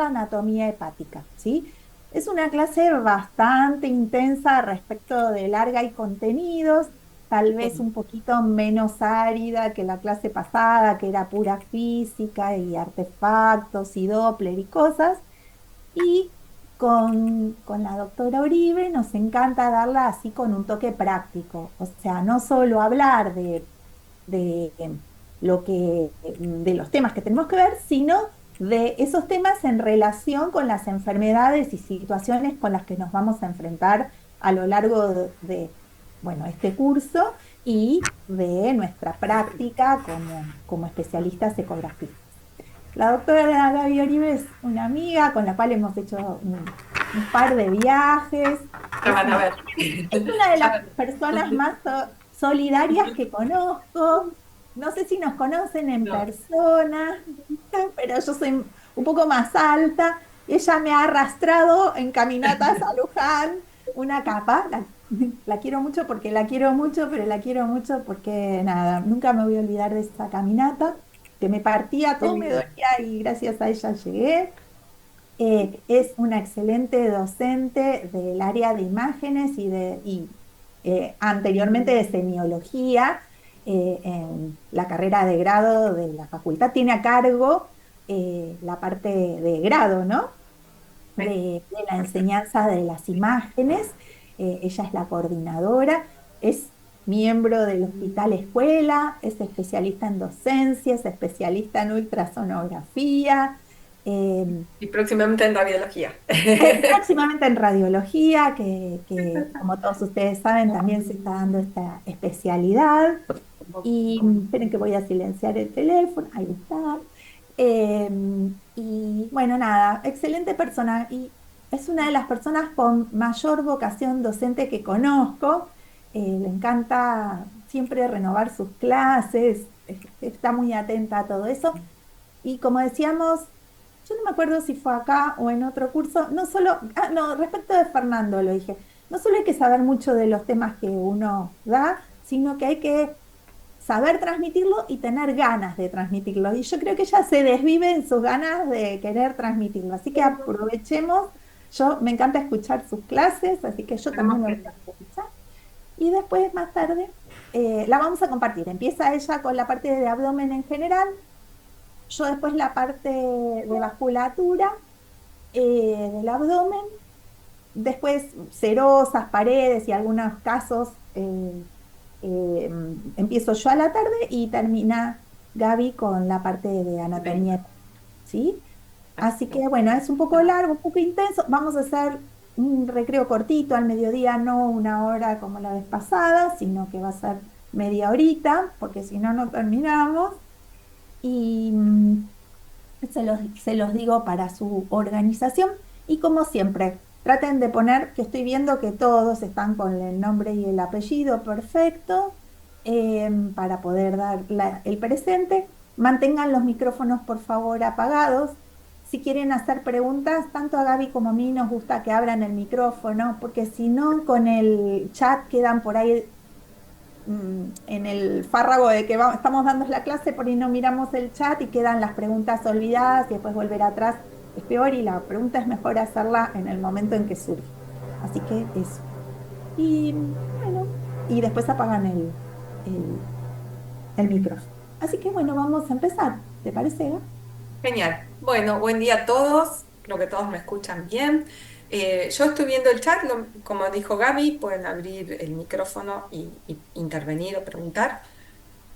la anatomía hepática, ¿sí? Es una clase bastante intensa respecto de larga y contenidos, tal vez Sí. un poquito menos árida que la clase pasada, que era pura física y artefactos y Doppler y cosas. Y con la doctora Uribe nos encanta darla así con un toque práctico, o sea, no solo hablar de lo que, de los temas que tenemos que ver, sino de esos temas en relación con las enfermedades y situaciones con las que nos vamos a enfrentar a lo largo bueno, este curso y de nuestra práctica como especialistas ecografistas. La doctora Gaby Oribe es una amiga con la cual hemos hecho un par de viajes. Ya Es van a una, ver. es una de Ya las van. personas más solidarias que conozco. No sé si nos conocen en No. persona, pero yo soy un poco más alta. Ella me ha arrastrado en caminatas a Luján, una capa. La quiero mucho porque la quiero mucho, pero la quiero mucho porque nada, nunca me voy a olvidar de esa caminata, que me partía, Qué todo me lindo. dolía y gracias a ella llegué. Es una excelente docente del área de imágenes y anteriormente de semiología en la carrera de grado de la facultad. Tiene a cargo la parte de grado, ¿no? Sí. De la enseñanza de las imágenes. Ella es la coordinadora, es miembro del Hospital Escuela, es especialista en docencia, es especialista en ultrasonografía. eh, Y próximamente en radiología. Próximamente en radiología, que como todos ustedes saben, también se está dando esta especialidad. Y esperen que voy a silenciar el teléfono, ahí está. Eh, y bueno, nada, excelente persona. Y es una de las personas con mayor vocación docente que conozco. Le encanta siempre renovar sus clases, está muy atenta a todo eso. Y como decíamos, yo no me acuerdo si fue acá o en otro curso, no solo, no, respecto de Fernando lo dije, no solo hay que saber mucho de los temas que uno da, sino que hay que saber transmitirlo y tener ganas de transmitirlo. Y yo creo que ella se desvive en sus ganas de querer transmitirlo. Así que aprovechemos. Yo me encanta escuchar sus clases, así que yo también Tenemos me que voy a escuchar. Y después, más tarde, la vamos a compartir. Empieza ella con la parte de abdomen en general, yo después la parte de vasculatura del abdomen, después serosas, paredes y algunos casos empiezo yo a la tarde y termina Gaby con la parte de venga. anatomía, ¿sí? Así que bueno, es un poco largo, un poco intenso. Vamos a hacer un recreo cortito al mediodía, no una hora como la vez pasada, sino que va a ser media horita, porque si no, no terminamos. Y se los digo para su organización. Y como siempre, traten de poner, que estoy viendo que todos están con el nombre y el apellido perfecto, para poder dar el presente. Mantengan los micrófonos, por favor, apagados. Si quieren hacer preguntas, tanto a Gaby como a mí nos gusta que abran el micrófono, porque si no, con el chat quedan por ahí en el fárrago de que estamos dando la clase, por ahí no miramos el chat y quedan las preguntas olvidadas y después volver atrás es peor y la pregunta es mejor hacerla en el momento en que surge. Así que eso. Y bueno, y después apagan el, el micrófono. Así que bueno, vamos a empezar. ¿Te parece, Eva? Genial. Bueno, buen día a todos. Creo que todos me escuchan bien. Yo estoy viendo el chat, como dijo Gaby, pueden abrir el micrófono y intervenir o preguntar.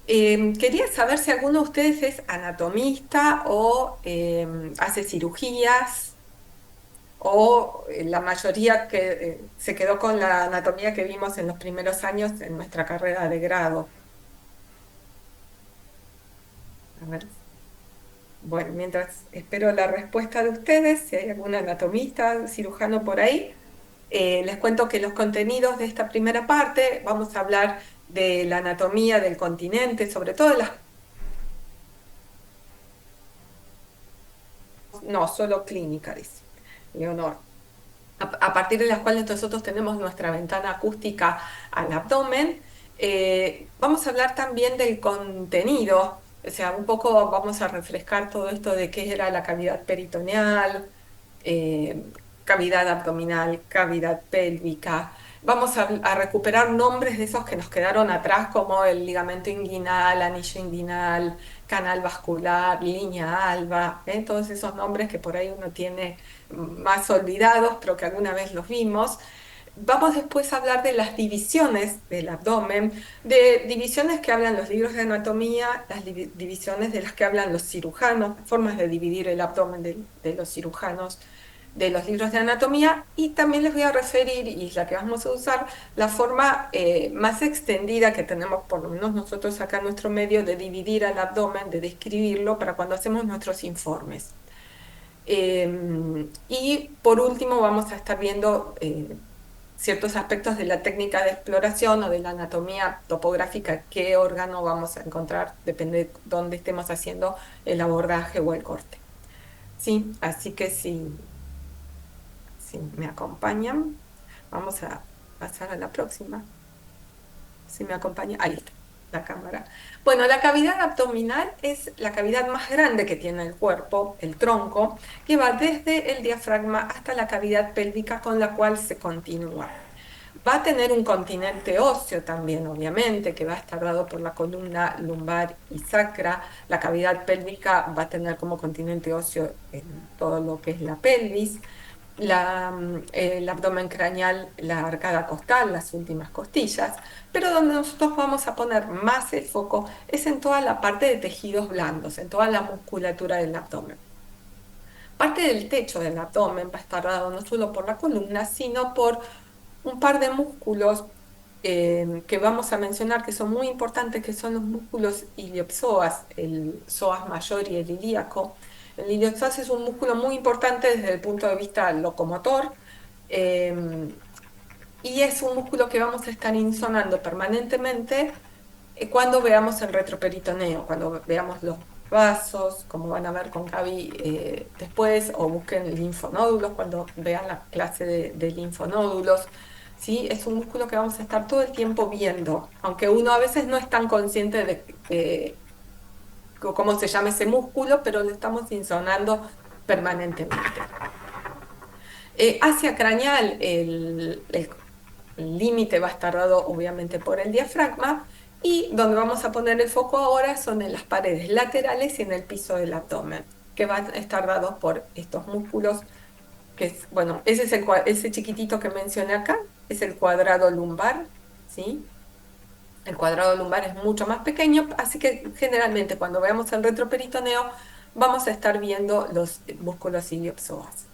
Quería saber si alguno de ustedes es anatomista o hace cirugías o la mayoría que se quedó con la anatomía que vimos en los primeros años en nuestra carrera de grado. A ver. Bueno, mientras espero la respuesta de ustedes, si hay algún anatomista, cirujano por ahí, les cuento que los contenidos de esta primera parte, vamos a hablar de la anatomía del continente, sobre todo de las, no, solo clínica, dice Leonor, a partir de las cuales nosotros tenemos nuestra ventana acústica al abdomen. Vamos a hablar también del contenido. O sea, un poco vamos a refrescar todo esto de qué era la cavidad peritoneal, eh, cavidad abdominal, cavidad pélvica. Vamos a recuperar nombres de esos que nos quedaron atrás, como el ligamento inguinal, anillo inguinal, canal vascular, línea alba, todos esos nombres que por ahí uno tiene más olvidados, pero que alguna vez los vimos. Vamos después a hablar de las divisiones del abdomen, de divisiones que hablan los libros de anatomía, las divisiones de las que hablan los cirujanos, formas de dividir el abdomen de los cirujanos de los libros de anatomía, y también les voy a referir, y es la que vamos a usar, la forma más extendida que tenemos, por lo menos nosotros acá en nuestro medio, de dividir al abdomen, de describirlo para cuando hacemos nuestros informes. Y por último vamos a estar viendo ciertos aspectos de la técnica de exploración o de la anatomía topográfica, qué órgano vamos a encontrar, depende de dónde estemos haciendo el abordaje o el corte. Sí, así que si me acompañan, vamos a pasar a la próxima. Si me acompaña, ahí está la cámara. Bueno, la cavidad abdominal es la cavidad más grande que tiene el cuerpo, el tronco, que va desde el diafragma hasta la cavidad pélvica con la cual se continúa. Va a tener un continente óseo también, obviamente, que va a estar dado por la columna lumbar y sacra. La cavidad pélvica va a tener como continente óseo en todo lo que es la pelvis. El abdomen craneal, la arcada costal, las últimas costillas, pero donde nosotros vamos a poner más el foco es en toda la parte de tejidos blandos, en toda la musculatura del abdomen. Parte del techo del abdomen va a estar dado no solo por la columna, sino por un par de músculos que vamos a mencionar que son muy importantes, que son los músculos iliopsoas, el psoas mayor y el ilíaco. El iliopsoas es un músculo muy importante desde el punto de vista locomotor, em, y es un músculo que vamos a estar insonando permanentemente cuando veamos el retroperitoneo, cuando veamos los vasos, como van a ver con Gaby después, o busquen linfonódulos cuando vean la clase de linfonódulos. ¿Sí? Es un músculo que vamos a estar todo el tiempo viendo, aunque uno a veces no es tan consciente de cómo se llama ese músculo, pero lo estamos insonando permanentemente. Hacia craneal, el límite va a estar dado obviamente por el diafragma, y donde vamos a poner el foco ahora son en las paredes laterales y en el piso del abdomen, que van a estar dados por estos músculos, que es, bueno, ese es ese chiquitito que mencioné acá, es el cuadrado lumbar, ¿sí? El cuadrado lumbar es mucho más pequeño, así que generalmente cuando veamos el retroperitoneo vamos a estar viendo los músculos iliopsoas.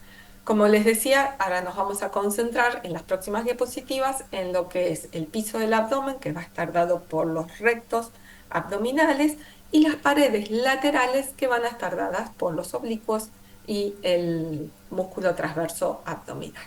Como les decía, ahora nos vamos a concentrar en las próximas diapositivas en lo que es el piso del abdomen, que va a estar dado por los rectos abdominales, y las paredes laterales, que van a estar dadas por los oblicuos y el músculo transverso abdominal.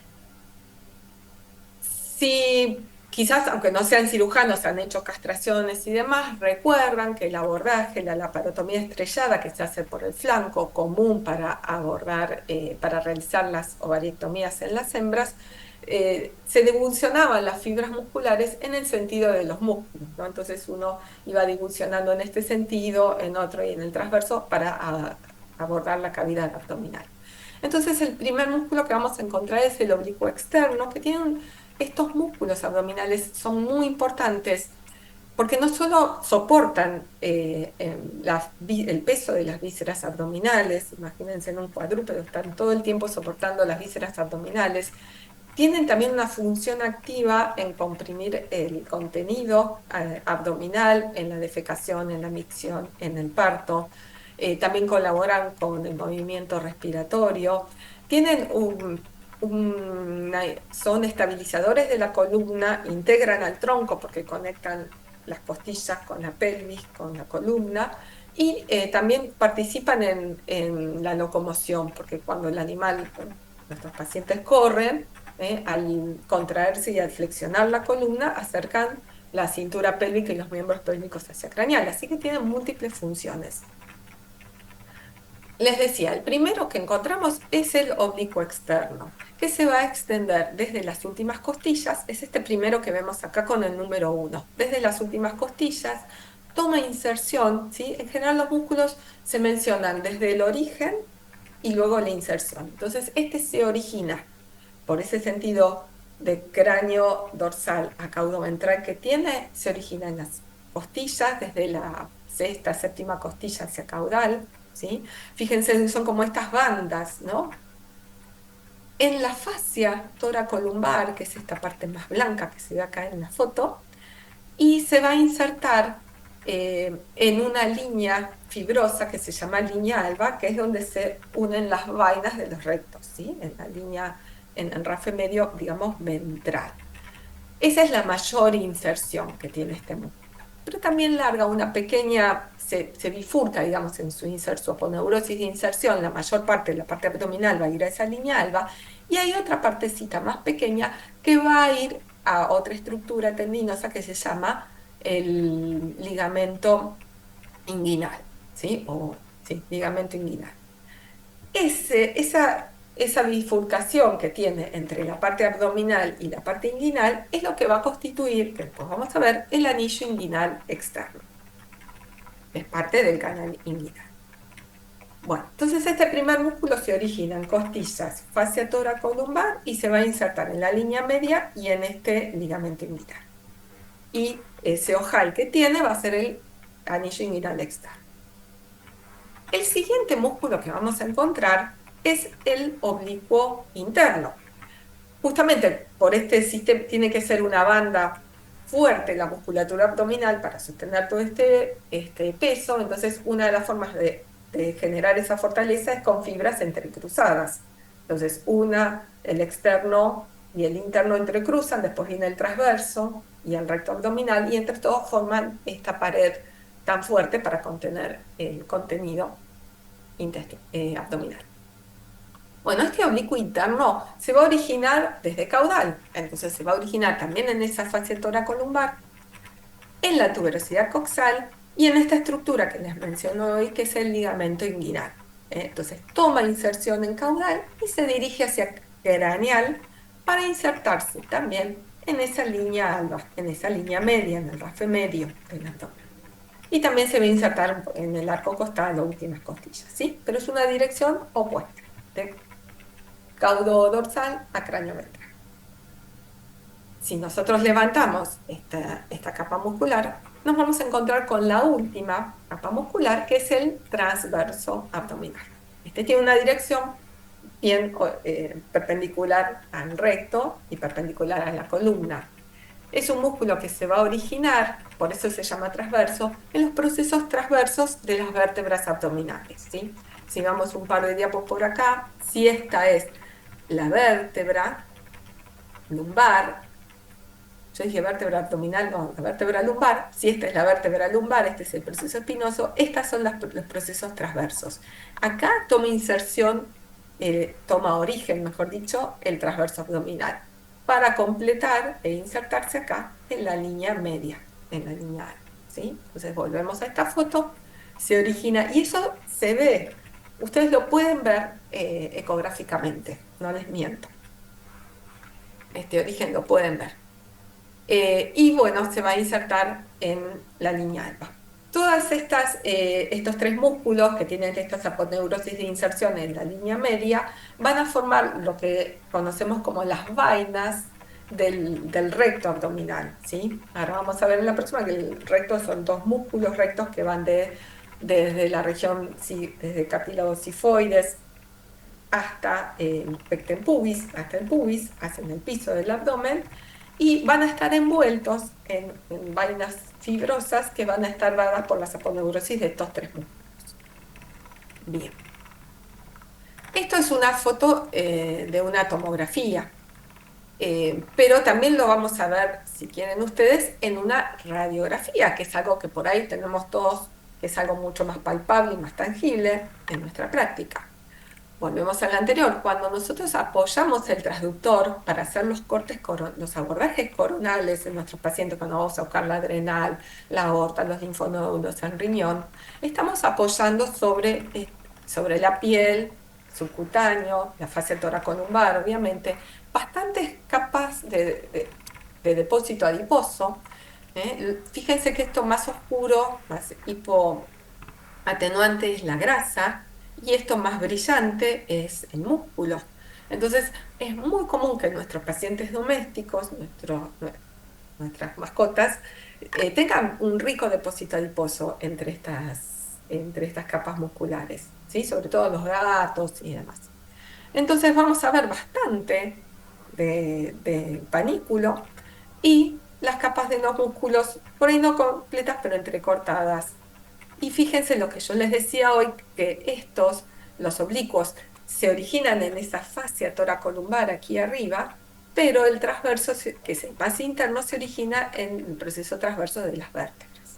Si quizás, aunque no sean cirujanos, han hecho castraciones y demás, recuerdan que el abordaje, la laparotomía estrellada que se hace por el flanco, común para abordar, para realizar las ovariectomías en las hembras, se divulsionaban las fibras musculares en el sentido de los músculos, ¿no? Entonces uno iba divulsionando en este sentido, en otro y en el transverso para abordar la cavidad abdominal. Entonces el primer músculo que vamos a encontrar es el oblicuo externo, que tiene estos músculos abdominales son muy importantes porque no solo soportan el peso de las vísceras abdominales, imagínense en un cuadrúpedo, están todo el tiempo soportando las vísceras abdominales, tienen también una función activa en comprimir el contenido abdominal en la defecación, en la micción, en el parto. También colaboran con el movimiento respiratorio. Tienen son estabilizadores de la columna, integran al tronco porque conectan las costillas con la pelvis, con la columna, y también participan en la locomoción, porque cuando el animal, bueno, nuestros pacientes corren, al contraerse y al flexionar la columna, acercan la cintura pélvica y los miembros pélvicos hacia craneal, así que tienen múltiples funciones. Les decía, el primero que encontramos es el oblicuo externo, que se va a extender desde las últimas costillas, es este primero que vemos acá con el número 1, desde las últimas costillas toma inserción, ¿sí? En general los músculos se mencionan desde el origen y luego la inserción. Entonces, este se origina por ese sentido de cráneo dorsal a caudo-ventral que tiene, se origina en las costillas, desde la sexta, séptima costilla hacia caudal, ¿sí? Fíjense, son como estas bandas, ¿no? En la fascia toracolumbar, que es esta parte más blanca que se ve acá en la foto, y se va a insertar en una línea fibrosa que se llama línea alba, que es donde se unen las vainas de los rectos, ¿sí? En la línea, en el rafe medio, digamos, ventral. Esa es la mayor inserción que tiene este músculo. Pero también larga una pequeña, se bifurca, digamos, en su aponeurosis de inserción, la mayor parte, la parte abdominal va a ir a esa línea alba, y hay otra partecita más pequeña que va a ir a otra estructura tendinosa que se llama el ligamento inguinal, ¿sí? O, sí, ligamento inguinal. Esa bifurcación que tiene entre la parte abdominal y la parte inguinal es lo que va a constituir, que después vamos a ver, el anillo inguinal externo. Es parte del canal inguinal. Bueno, entonces este primer músculo se origina en costillas, fascia toracolumbar y se va a insertar en la línea media y en este ligamento inguinal. Y ese ojal que tiene va a ser el anillo inguinal externo. El siguiente músculo que vamos a encontrar es el oblicuo interno. Justamente por este sistema tiene que ser una banda fuerte la musculatura abdominal para sostener todo este peso. Entonces, una de las formas de generar esa fortaleza es con fibras entrecruzadas. Entonces, el externo y el interno entrecruzan, después viene el transverso y el recto abdominal, y entre todos forman esta pared tan fuerte para contener el contenido abdominal. Bueno, este oblicuo interno se va a originar desde caudal, entonces se va a originar también en esa fascia toracolumbar, en la tuberosidad coxal y en esta estructura que les menciono hoy, que es el ligamento inguinal. Entonces toma inserción en caudal y se dirige hacia craneal para insertarse también en esa línea alba, en esa línea media, en el rafe medio del abdomen. Y también se va a insertar en el arco costal o últimas costillas, ¿sí? Pero es una dirección opuesta, de caudo dorsal a cráneo ventral. Si nosotros levantamos esta capa muscular, nos vamos a encontrar con la última capa muscular, que es el transverso abdominal. Este tiene una dirección bien perpendicular al recto y perpendicular a la columna. Es un músculo que se va a originar, por eso se llama transverso, en los procesos transversos de las vértebras abdominales, ¿sí? Si vamos un par de diapos por acá, si esta es la vértebra lumbar, yo dije vértebra abdominal, no, la vértebra lumbar, si esta es la vértebra lumbar, este es el proceso espinoso, estos son los procesos transversos. Acá toma inserción, toma origen, mejor dicho, el transverso abdominal, para completar e insertarse acá en la línea media, en la línea A, ¿sí? Entonces volvemos a esta foto, se origina, y eso se ve, ustedes lo pueden ver ecográficamente, no les miento. Este origen lo pueden ver. Y bueno, se va a insertar en la línea alba. Todas estos tres músculos que tienen estas aponeurosis de inserción en la línea media van a formar lo que conocemos como las vainas del recto abdominal, ¿sí? Ahora vamos a ver en la próxima que el recto son dos músculos rectos que van desde la región, sí, desde cartílagos sifoides hasta pecten pubis, hasta el pubis, hacen el piso del abdomen, y van a estar envueltos en vainas fibrosas que van a estar dadas por las aponeurosis de estos tres músculos. Bien. Esto es una foto de una tomografía, pero también lo vamos a ver, si quieren ustedes, en una radiografía, que es algo que por ahí tenemos todos, que es algo mucho más palpable y más tangible en nuestra práctica. Volvemos al anterior, cuando nosotros apoyamos el transductor para hacer los cortes, los abordajes coronales en nuestros pacientes, cuando vamos a buscar la adrenal, la aorta, los linfonodos, el riñón, estamos apoyando sobre la piel, subcutáneo, la fascia toracolumbar, obviamente, bastantes capas de depósito adiposo, Fíjense que esto más oscuro, más hipoatenuante es la grasa y esto más brillante es el músculo. Entonces, es muy común que nuestros pacientes domésticos, nuestras mascotas, tengan un rico depósito adiposo entre estas capas musculares, ¿sí? Sobre todo los gatos y demás. Entonces vamos a ver bastante de panículo y las capas de los músculos, por ahí no completas, pero entrecortadas. Y fíjense lo que yo les decía hoy, que los oblicuos, se originan en esa fascia toracolumbar aquí arriba, pero el transverso, que es el más interno, se origina en el proceso transverso de las vértebras.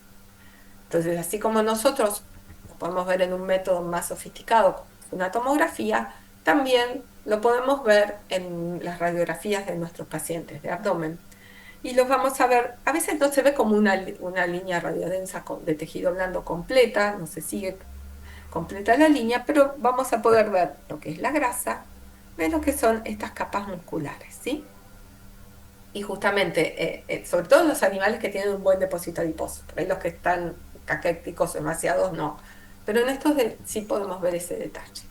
Entonces, así como nosotros lo podemos ver en un método más sofisticado, como es una tomografía, también lo podemos ver en las radiografías de nuestros pacientes de abdomen. Y los vamos a ver, a veces no se ve como una línea radiodensa de tejido blando completa, no se sigue completa la línea, pero vamos a poder ver lo que es la grasa, ver lo que son estas capas musculares, ¿sí? Y justamente, sobre todo los animales que tienen un buen depósito adiposo, por ahí los que están caquéticos demasiados no, pero en estos sí podemos ver ese detalle.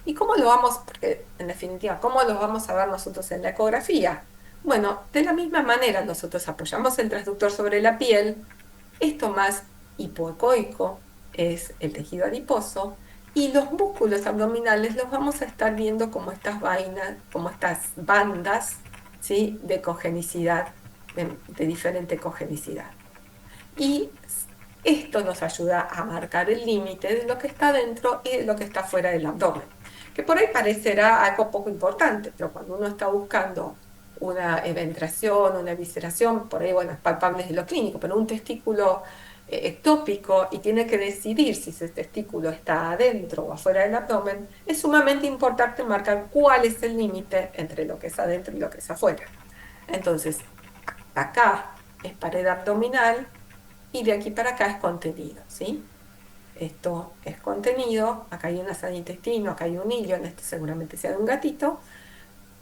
¿Y cómo lo vamos, porque en definitiva, cómo lo vamos a ver nosotros en la ecografía? Bueno, de la misma manera nosotros apoyamos el transductor sobre la piel, esto más hipoecoico es el tejido adiposo, y los músculos abdominales los vamos a estar viendo como estas vainas, como estas bandas, ¿sí? De cogenicidad, de diferente cogenicidad. Y esto nos ayuda a marcar el límite de lo que está dentro y de lo que está fuera del abdomen, que por ahí parecerá algo poco importante, pero cuando uno está buscando una eventración, una evisceración, por ahí, bueno, es palpable desde lo clínico, pero un testículo ectópico y tiene que decidir si ese testículo está adentro o afuera del abdomen, es sumamente importante marcar cuál es el límite entre lo que es adentro y lo que es afuera. Entonces, acá es pared abdominal y de aquí para acá es contenido, ¿sí? Esto es contenido, acá hay una sala de intestino, acá hay un hilo, en este seguramente sea de un gatito,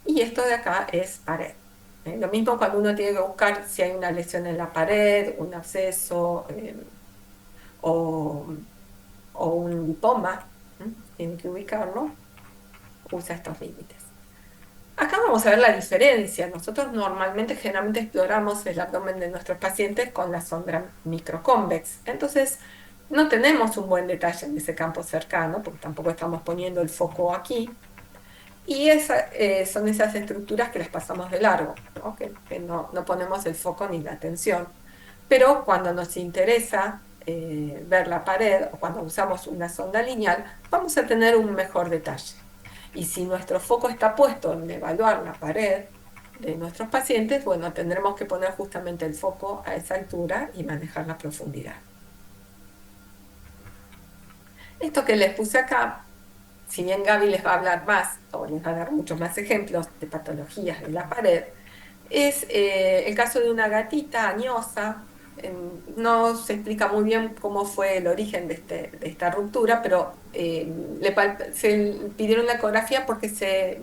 y esto de acá es pared. Lo mismo cuando uno tiene que buscar si hay una lesión en la pared, un absceso o, o un lipoma, tiene que ubicarlo, usa estos límites. Acá vamos a ver la diferencia. Nosotros normalmente, generalmente exploramos el abdomen de nuestros pacientes con la sonda microconvex. Entonces, no tenemos un buen detalle en ese campo cercano, porque tampoco estamos poniendo el foco aquí. Y son esas estructuras que las pasamos de largo, ¿no? Que no ponemos el foco ni la atención. Pero cuando nos interesa ver la pared o cuando usamos una sonda lineal, vamos a tener un mejor detalle. Y si nuestro foco está puesto en evaluar la pared de nuestros pacientes, bueno, tendremos que poner justamente el foco a esa altura y manejar la profundidad. Esto que les puse acá, si bien Gaby les va a hablar más o les va a dar muchos más ejemplos de patologías de la pared, es el caso de una gatita añosa. No se explica muy bien cómo fue el origen de esta ruptura, pero se pidieron la ecografía porque se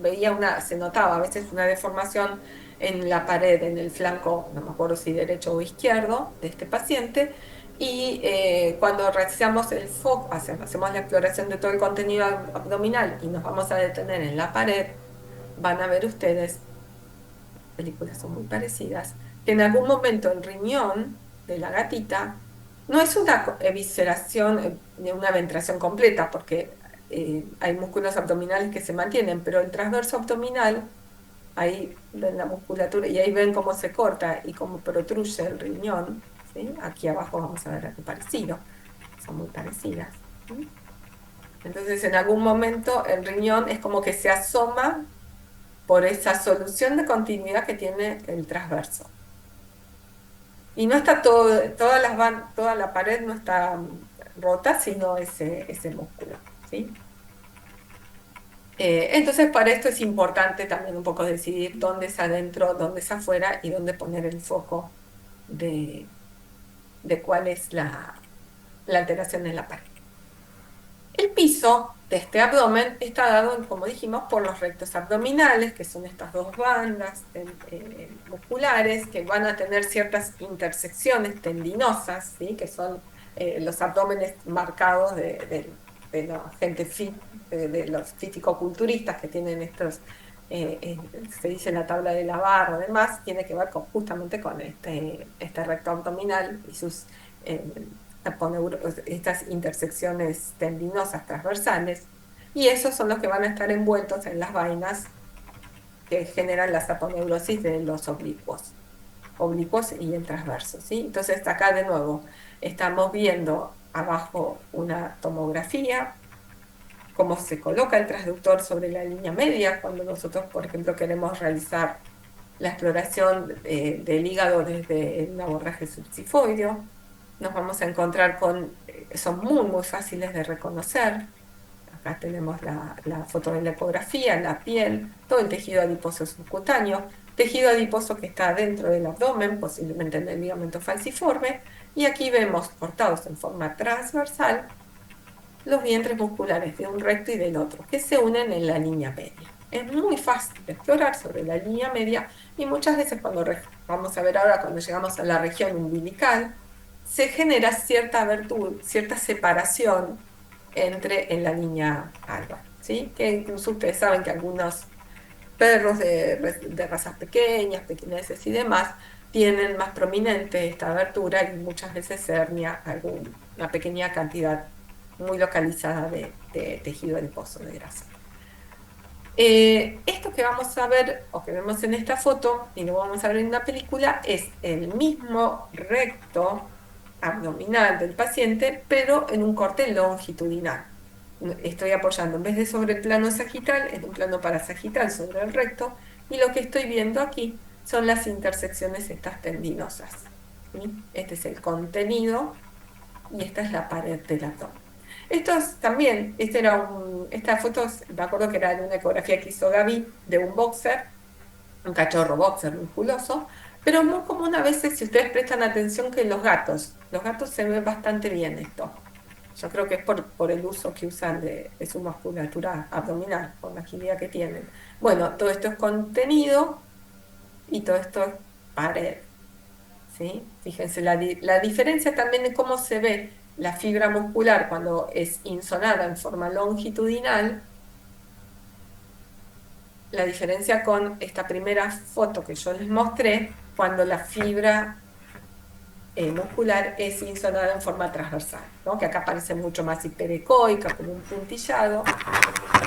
notaba a veces una deformación en la pared, en el flanco, no me acuerdo si derecho o izquierdo, de este paciente. Y cuando realizamos el foco, hacemos la exploración de todo el contenido abdominal y nos vamos a detener en la pared, van a ver ustedes, películas son muy parecidas, que en algún momento el riñón de la gatita no es una evisceración ni una ventración completa, porque hay músculos abdominales que se mantienen, pero el transverso abdominal, ahí ven la musculatura y ahí ven cómo se corta y cómo protruye el riñón, ¿sí? Aquí abajo vamos a ver algo parecido, son muy parecidas. ¿Sí? Entonces, en algún momento el riñón es como que se asoma por esa solución de continuidad que tiene el transverso. Y no está toda la pared no está rota, sino ese músculo, ¿sí? Entonces, para esto es importante también un poco decidir dónde es adentro, dónde es afuera y dónde poner el foco de cuál es la alteración en la pared. El piso de este abdomen está dado, como dijimos, por los rectos abdominales, que son estas dos bandas musculares que van a tener ciertas intersecciones tendinosas, ¿sí? Que son los abdómenes marcados de la gente de los físico-culturistas que tienen estos, se dice la tabla de la barra, además, tiene que ver justamente con este recto abdominal y sus eh, estas intersecciones tendinosas transversales, y esos son los que van a estar envueltos en las vainas que generan la saponeurosis de los oblicuos y el transverso, ¿sí? Entonces acá de nuevo estamos viendo abajo una tomografía, cómo se coloca el transductor sobre la línea media cuando nosotros, por ejemplo, queremos realizar la exploración del hígado desde un abordaje subxifoideo. Nos vamos a encontrar con, son muy fáciles de reconocer. Acá tenemos la foto de la ecografía, la piel, todo el tejido adiposo subcutáneo, tejido adiposo que está dentro del abdomen, posiblemente en el ligamento falciforme, y aquí vemos cortados en forma transversal los vientres musculares de un recto y del otro, que se unen en la línea media. Es muy fácil de explorar sobre la línea media y muchas veces cuando vamos a ver ahora cuando llegamos a la región umbilical, se genera cierta abertura, cierta separación en la línea alba, ¿sí? Que incluso ustedes saben que algunos perros de razas pequeñas, pequineses y demás, tienen más prominente esta abertura y muchas veces hernia una pequeña cantidad muy localizada de tejido adiposo de grasa. Esto que vamos a ver o que vemos en esta foto y lo vamos a ver en una película es el mismo recto abdominal del paciente, pero en un corte longitudinal. Estoy apoyando en vez de sobre el plano sagital, en un plano parasagital sobre el recto, y lo que estoy viendo aquí son las intersecciones estas tendinosas, ¿sí? Este es el contenido y esta es la pared del abdomen. También, esta foto, me acuerdo que era de una ecografía que hizo Gaby de un boxer, un cachorro boxer musculoso, pero muy común a veces, si ustedes prestan atención, que los gatos se ven bastante bien esto. Yo creo que es por el uso que usan de su musculatura abdominal, por la agilidad que tienen. Bueno, todo esto es contenido y todo esto es pared. ¿Sí? Fíjense, la diferencia también de cómo se ve la fibra muscular cuando es insonada en forma longitudinal, la diferencia con esta primera foto que yo les mostré, cuando la fibra muscular es insonada en forma transversal, ¿no? Que acá parece mucho más hiperecoica, como un puntillado,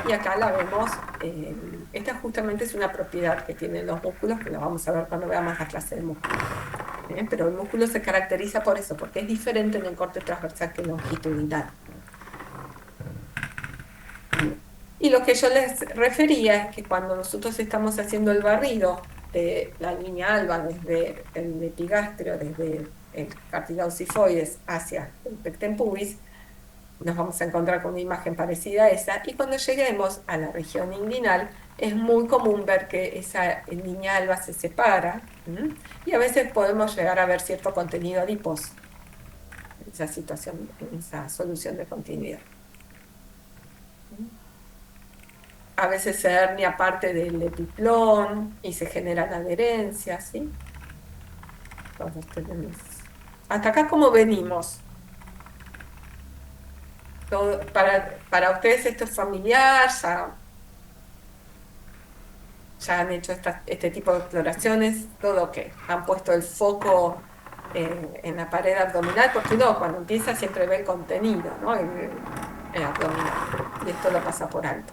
y acá la vemos, esta justamente es una propiedad que tienen los músculos, que la vamos a ver cuando veamos la clase de músculo. Pero el músculo se caracteriza por eso, porque es diferente en el corte transversal que longitudinal. Y lo que yo les refería es que cuando nosotros estamos haciendo el barrido de la línea alba desde el epigastrio, desde el cartílago sifoides hacia el pecten pubis, nos vamos a encontrar con una imagen parecida a esa, y cuando lleguemos a la región inguinal, es muy común ver que esa línea alba se separa, y a veces podemos llegar a ver cierto contenido adiposo en esa situación, en esa solución de continuidad. A veces se hernia parte del epiplón y se generan adherencias, ¿sí? Entonces tenemos... Hasta acá como venimos. Para ustedes esto es familiar, ya han hecho este tipo de exploraciones, todo que han puesto el foco en la pared abdominal, porque uno cuando empieza siempre ve el contenido, ¿no? El abdominal, y esto lo pasa por alto.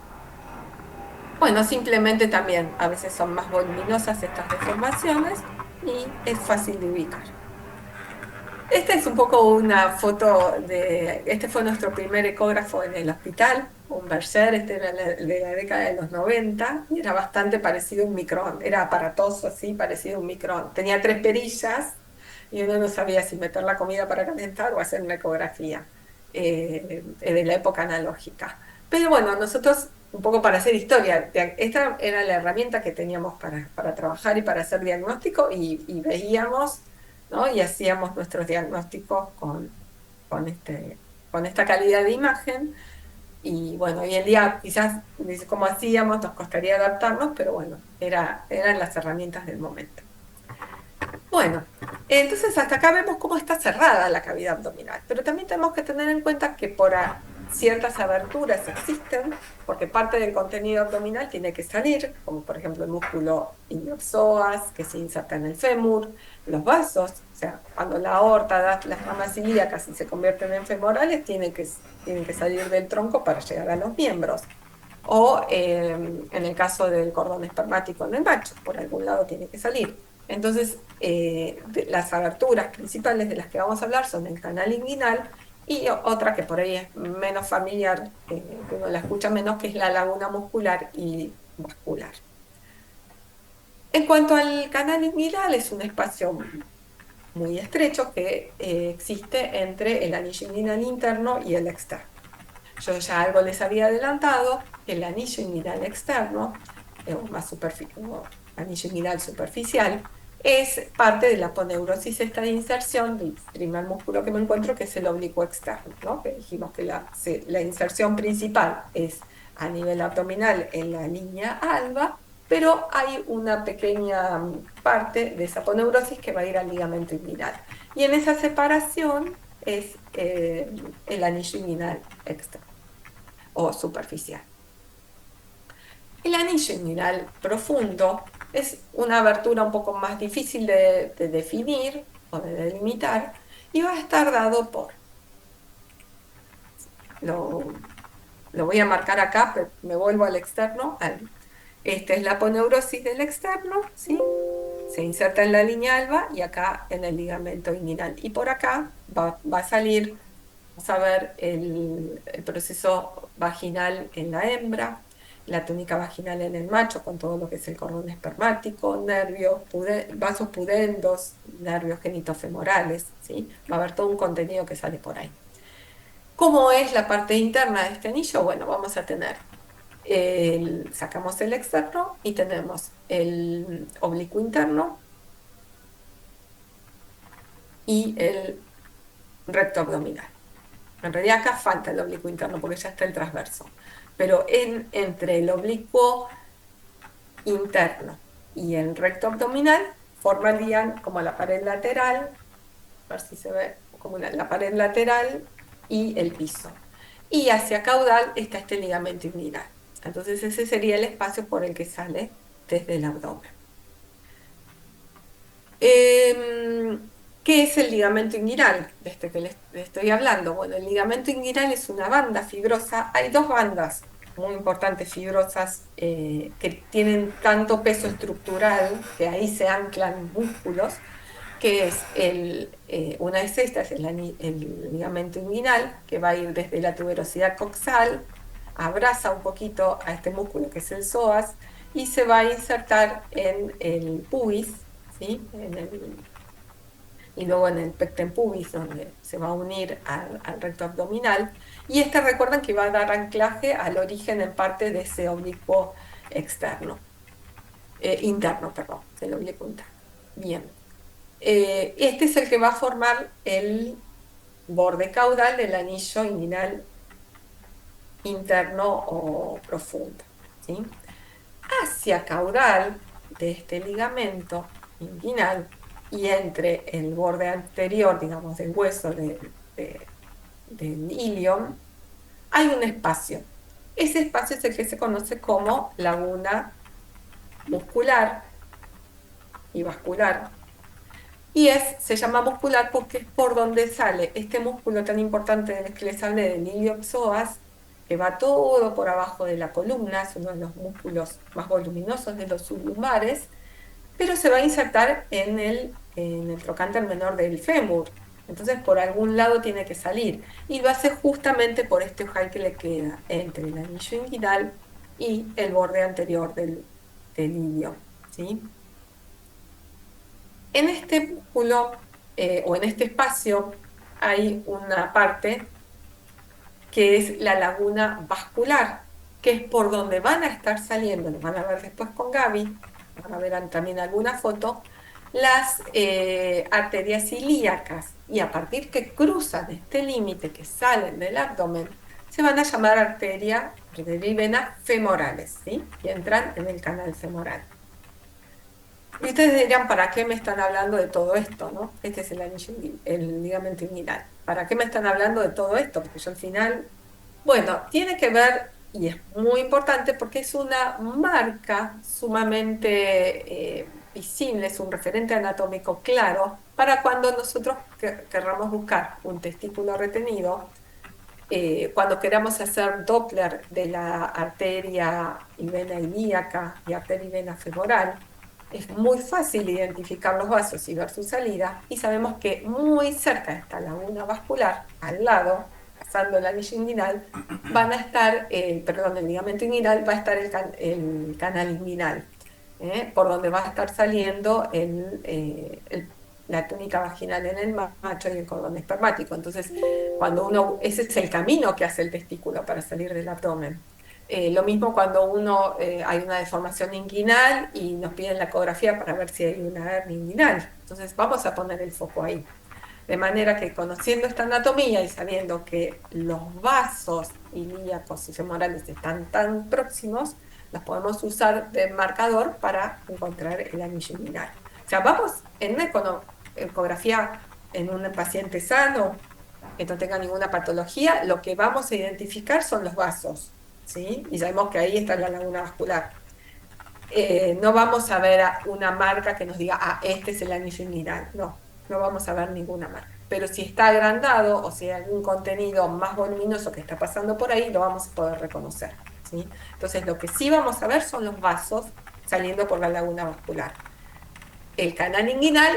Bueno, simplemente también a veces son más voluminosas estas deformaciones y es fácil de ubicar. Esta es un poco una foto este fue nuestro primer ecógrafo en el hospital, un Berger, este era de la década de los 90 y era bastante parecido a un micrón, era aparatoso así, parecido a un micrón. Tenía tres perillas y uno no sabía si meter la comida para calentar o hacer una ecografía de la época analógica. Pero bueno, nosotros, un poco para hacer historia, esta era la herramienta que teníamos para trabajar y para hacer diagnóstico y veíamos, ¿no? Y hacíamos nuestros diagnósticos con esta calidad de imagen. Y bueno, hoy en día quizás, dice, ¿cómo hacíamos? Nos costaría adaptarnos, pero bueno, eran las herramientas del momento. Bueno, entonces hasta acá vemos cómo está cerrada la cavidad abdominal, pero también tenemos que tener en cuenta que ciertas aberturas existen, porque parte del contenido abdominal tiene que salir, como por ejemplo el músculo iliopsoas que se inserta en el fémur, los vasos, o sea, cuando la aorta da las ramas ilíacas y se convierten en femorales, tienen que salir del tronco para llegar a los miembros. O en el caso del cordón espermático en el macho, por algún lado tiene que salir. Entonces, las aberturas principales de las que vamos a hablar son el canal inguinal y otra que por ahí es menos familiar, que uno la escucha menos, que es la laguna muscular y vascular. En cuanto al canal inguinal, es un espacio muy estrecho que existe entre el anillo inguinal interno y el externo. Yo ya algo les había adelantado, que el anillo inguinal externo, o anillo inguinal superficial, es parte de la aponeurosis esta de inserción del primer músculo que me encuentro, que es el oblicuo externo, ¿no? Que dijimos que la inserción principal es a nivel abdominal en la línea alba, pero hay una pequeña parte de esa aponeurosis que va a ir al ligamento inguinal. Y en esa separación es el anillo inguinal externo o superficial. El anillo inguinal profundo es una abertura un poco más difícil de definir o de delimitar y va a estar dado por, lo, lo voy a marcar acá, pero me vuelvo al externo. Esta es la aponeurosis del externo, ¿sí? Se inserta en la línea alba y acá en el ligamento inguinal. Y por acá va a salir, vamos a ver el proceso vaginal en la hembra, la túnica vaginal en el macho, con todo lo que es el cordón espermático, nervios, vasos pudendos, nervios genitofemorales, ¿sí? Va a haber todo un contenido que sale por ahí. ¿Cómo es la parte interna de este anillo? Bueno, vamos a tener, sacamos el externo y tenemos el oblicuo interno y el recto abdominal. En realidad acá falta el oblicuo interno porque ya está el transverso, pero entre el oblicuo interno y el recto abdominal formarían como la pared lateral, a ver si se ve, como la pared lateral y el piso. Y hacia caudal está este ligamento inguinal. Entonces ese sería el espacio por el que sale desde el abdomen. Em, ¿Qué es el ligamento inguinal de este que les estoy hablando? Bueno, el ligamento inguinal es una banda fibrosa. Hay dos bandas muy importantes fibrosas que tienen tanto peso estructural que ahí se anclan músculos, que es una es esta, es el ligamento inguinal, que va a ir desde la tuberosidad coxal, abraza un poquito a este músculo que es el psoas y se va a insertar en el pubis, ¿sí? Y luego en el pecten pubis, donde se va a unir al recto abdominal. Y recuerden que va a dar anclaje al origen en parte de ese oblicuo externo, interno, perdón, del oblicuo interno. Bien. Este es el que va a formar el borde caudal del anillo inguinal interno o profundo, ¿sí? Hacia caudal de este ligamento inguinal y entre el borde anterior, digamos, del hueso del ilion, hay un espacio. Ese espacio es el que se conoce como laguna muscular y vascular. Y se llama muscular porque es por donde sale este músculo tan importante del que les hablé, del iliopsoas, que va todo por abajo de la columna, es uno de los músculos más voluminosos de los sublumbares, pero se va a insertar en el trocánter menor del fémur. Entonces, por algún lado tiene que salir. Y lo hace justamente por este ojal que le queda entre el anillo inguinal y el borde anterior del ilion, ¿sí? En este músculo o en este espacio hay una parte que es la laguna vascular, que es por donde van a estar saliendo, lo van a ver después con Gaby, van a ver también alguna foto, las arterias ilíacas. Y a partir que cruzan este límite, que salen del abdomen, se van a llamar arteria y vena femorales, ¿sí? Y entran en el canal femoral. Y ustedes dirán, ¿para qué me están hablando de todo esto, no? Este es el anillo, el ligamento inguinal. ¿Para qué me están hablando de todo esto? Porque yo al final, bueno, tiene que ver, y es muy importante porque es una marca sumamente visible, es un referente anatómico claro para cuando nosotros querramos buscar un testículo retenido, cuando queramos hacer Doppler de la arteria y vena ilíaca y arteria y vena femoral, es muy fácil identificar los vasos y ver su salida, y sabemos que muy cerca de esta laguna vascular, al lado, pasando el anillo inguinal, van a estar, perdón, el ligamento inguinal, va a estar el canal inguinal, por donde va a estar saliendo la túnica vaginal en el macho y el cordón espermático. Entonces, ese es el camino que hace el testículo para salir del abdomen. Lo mismo cuando hay una deformación inguinal y nos piden la ecografía para ver si hay una hernia inguinal. Entonces vamos a poner el foco ahí. De manera que conociendo esta anatomía y sabiendo que los vasos ilíacos y femorales están tan próximos, los podemos usar de marcador para encontrar el anillo inguinal. O sea, vamos en una ecografía en un paciente sano, que no tenga ninguna patología, lo que vamos a identificar son los vasos, ¿sí? Y sabemos que ahí está la laguna vascular. No vamos a ver una marca que nos diga, este es el anillo inguinal. No, no vamos a ver ninguna marca. Pero si está agrandado o si hay algún contenido más voluminoso que está pasando por ahí, lo vamos a poder reconocer, ¿sí? Entonces, lo que sí vamos a ver son los vasos saliendo por la laguna vascular. El canal inguinal,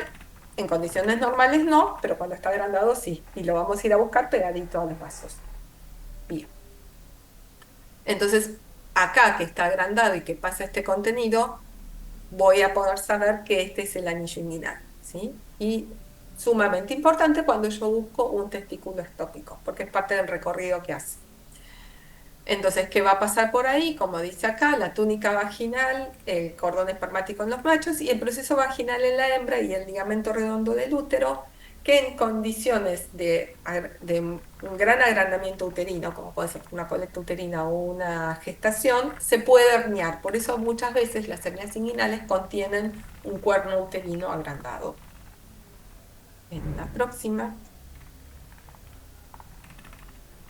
en condiciones normales no, pero cuando está agrandado sí. Y lo vamos a ir a buscar pegadito a los vasos. Bien. Entonces, acá que está agrandado y que pasa este contenido, voy a poder saber que este es el anillo inguinal, ¿sí? Y sumamente importante cuando yo busco un testículo estópico, porque es parte del recorrido que hace. Entonces, ¿qué va a pasar por ahí? Como dice acá, la túnica vaginal, el cordón espermático en los machos y el proceso vaginal en la hembra y el ligamento redondo del útero, que en condiciones de un gran agrandamiento uterino, como puede ser una colecta uterina o una gestación, se puede herniar. Por eso muchas veces las hernias inguinales contienen un cuerno uterino agrandado. En la próxima,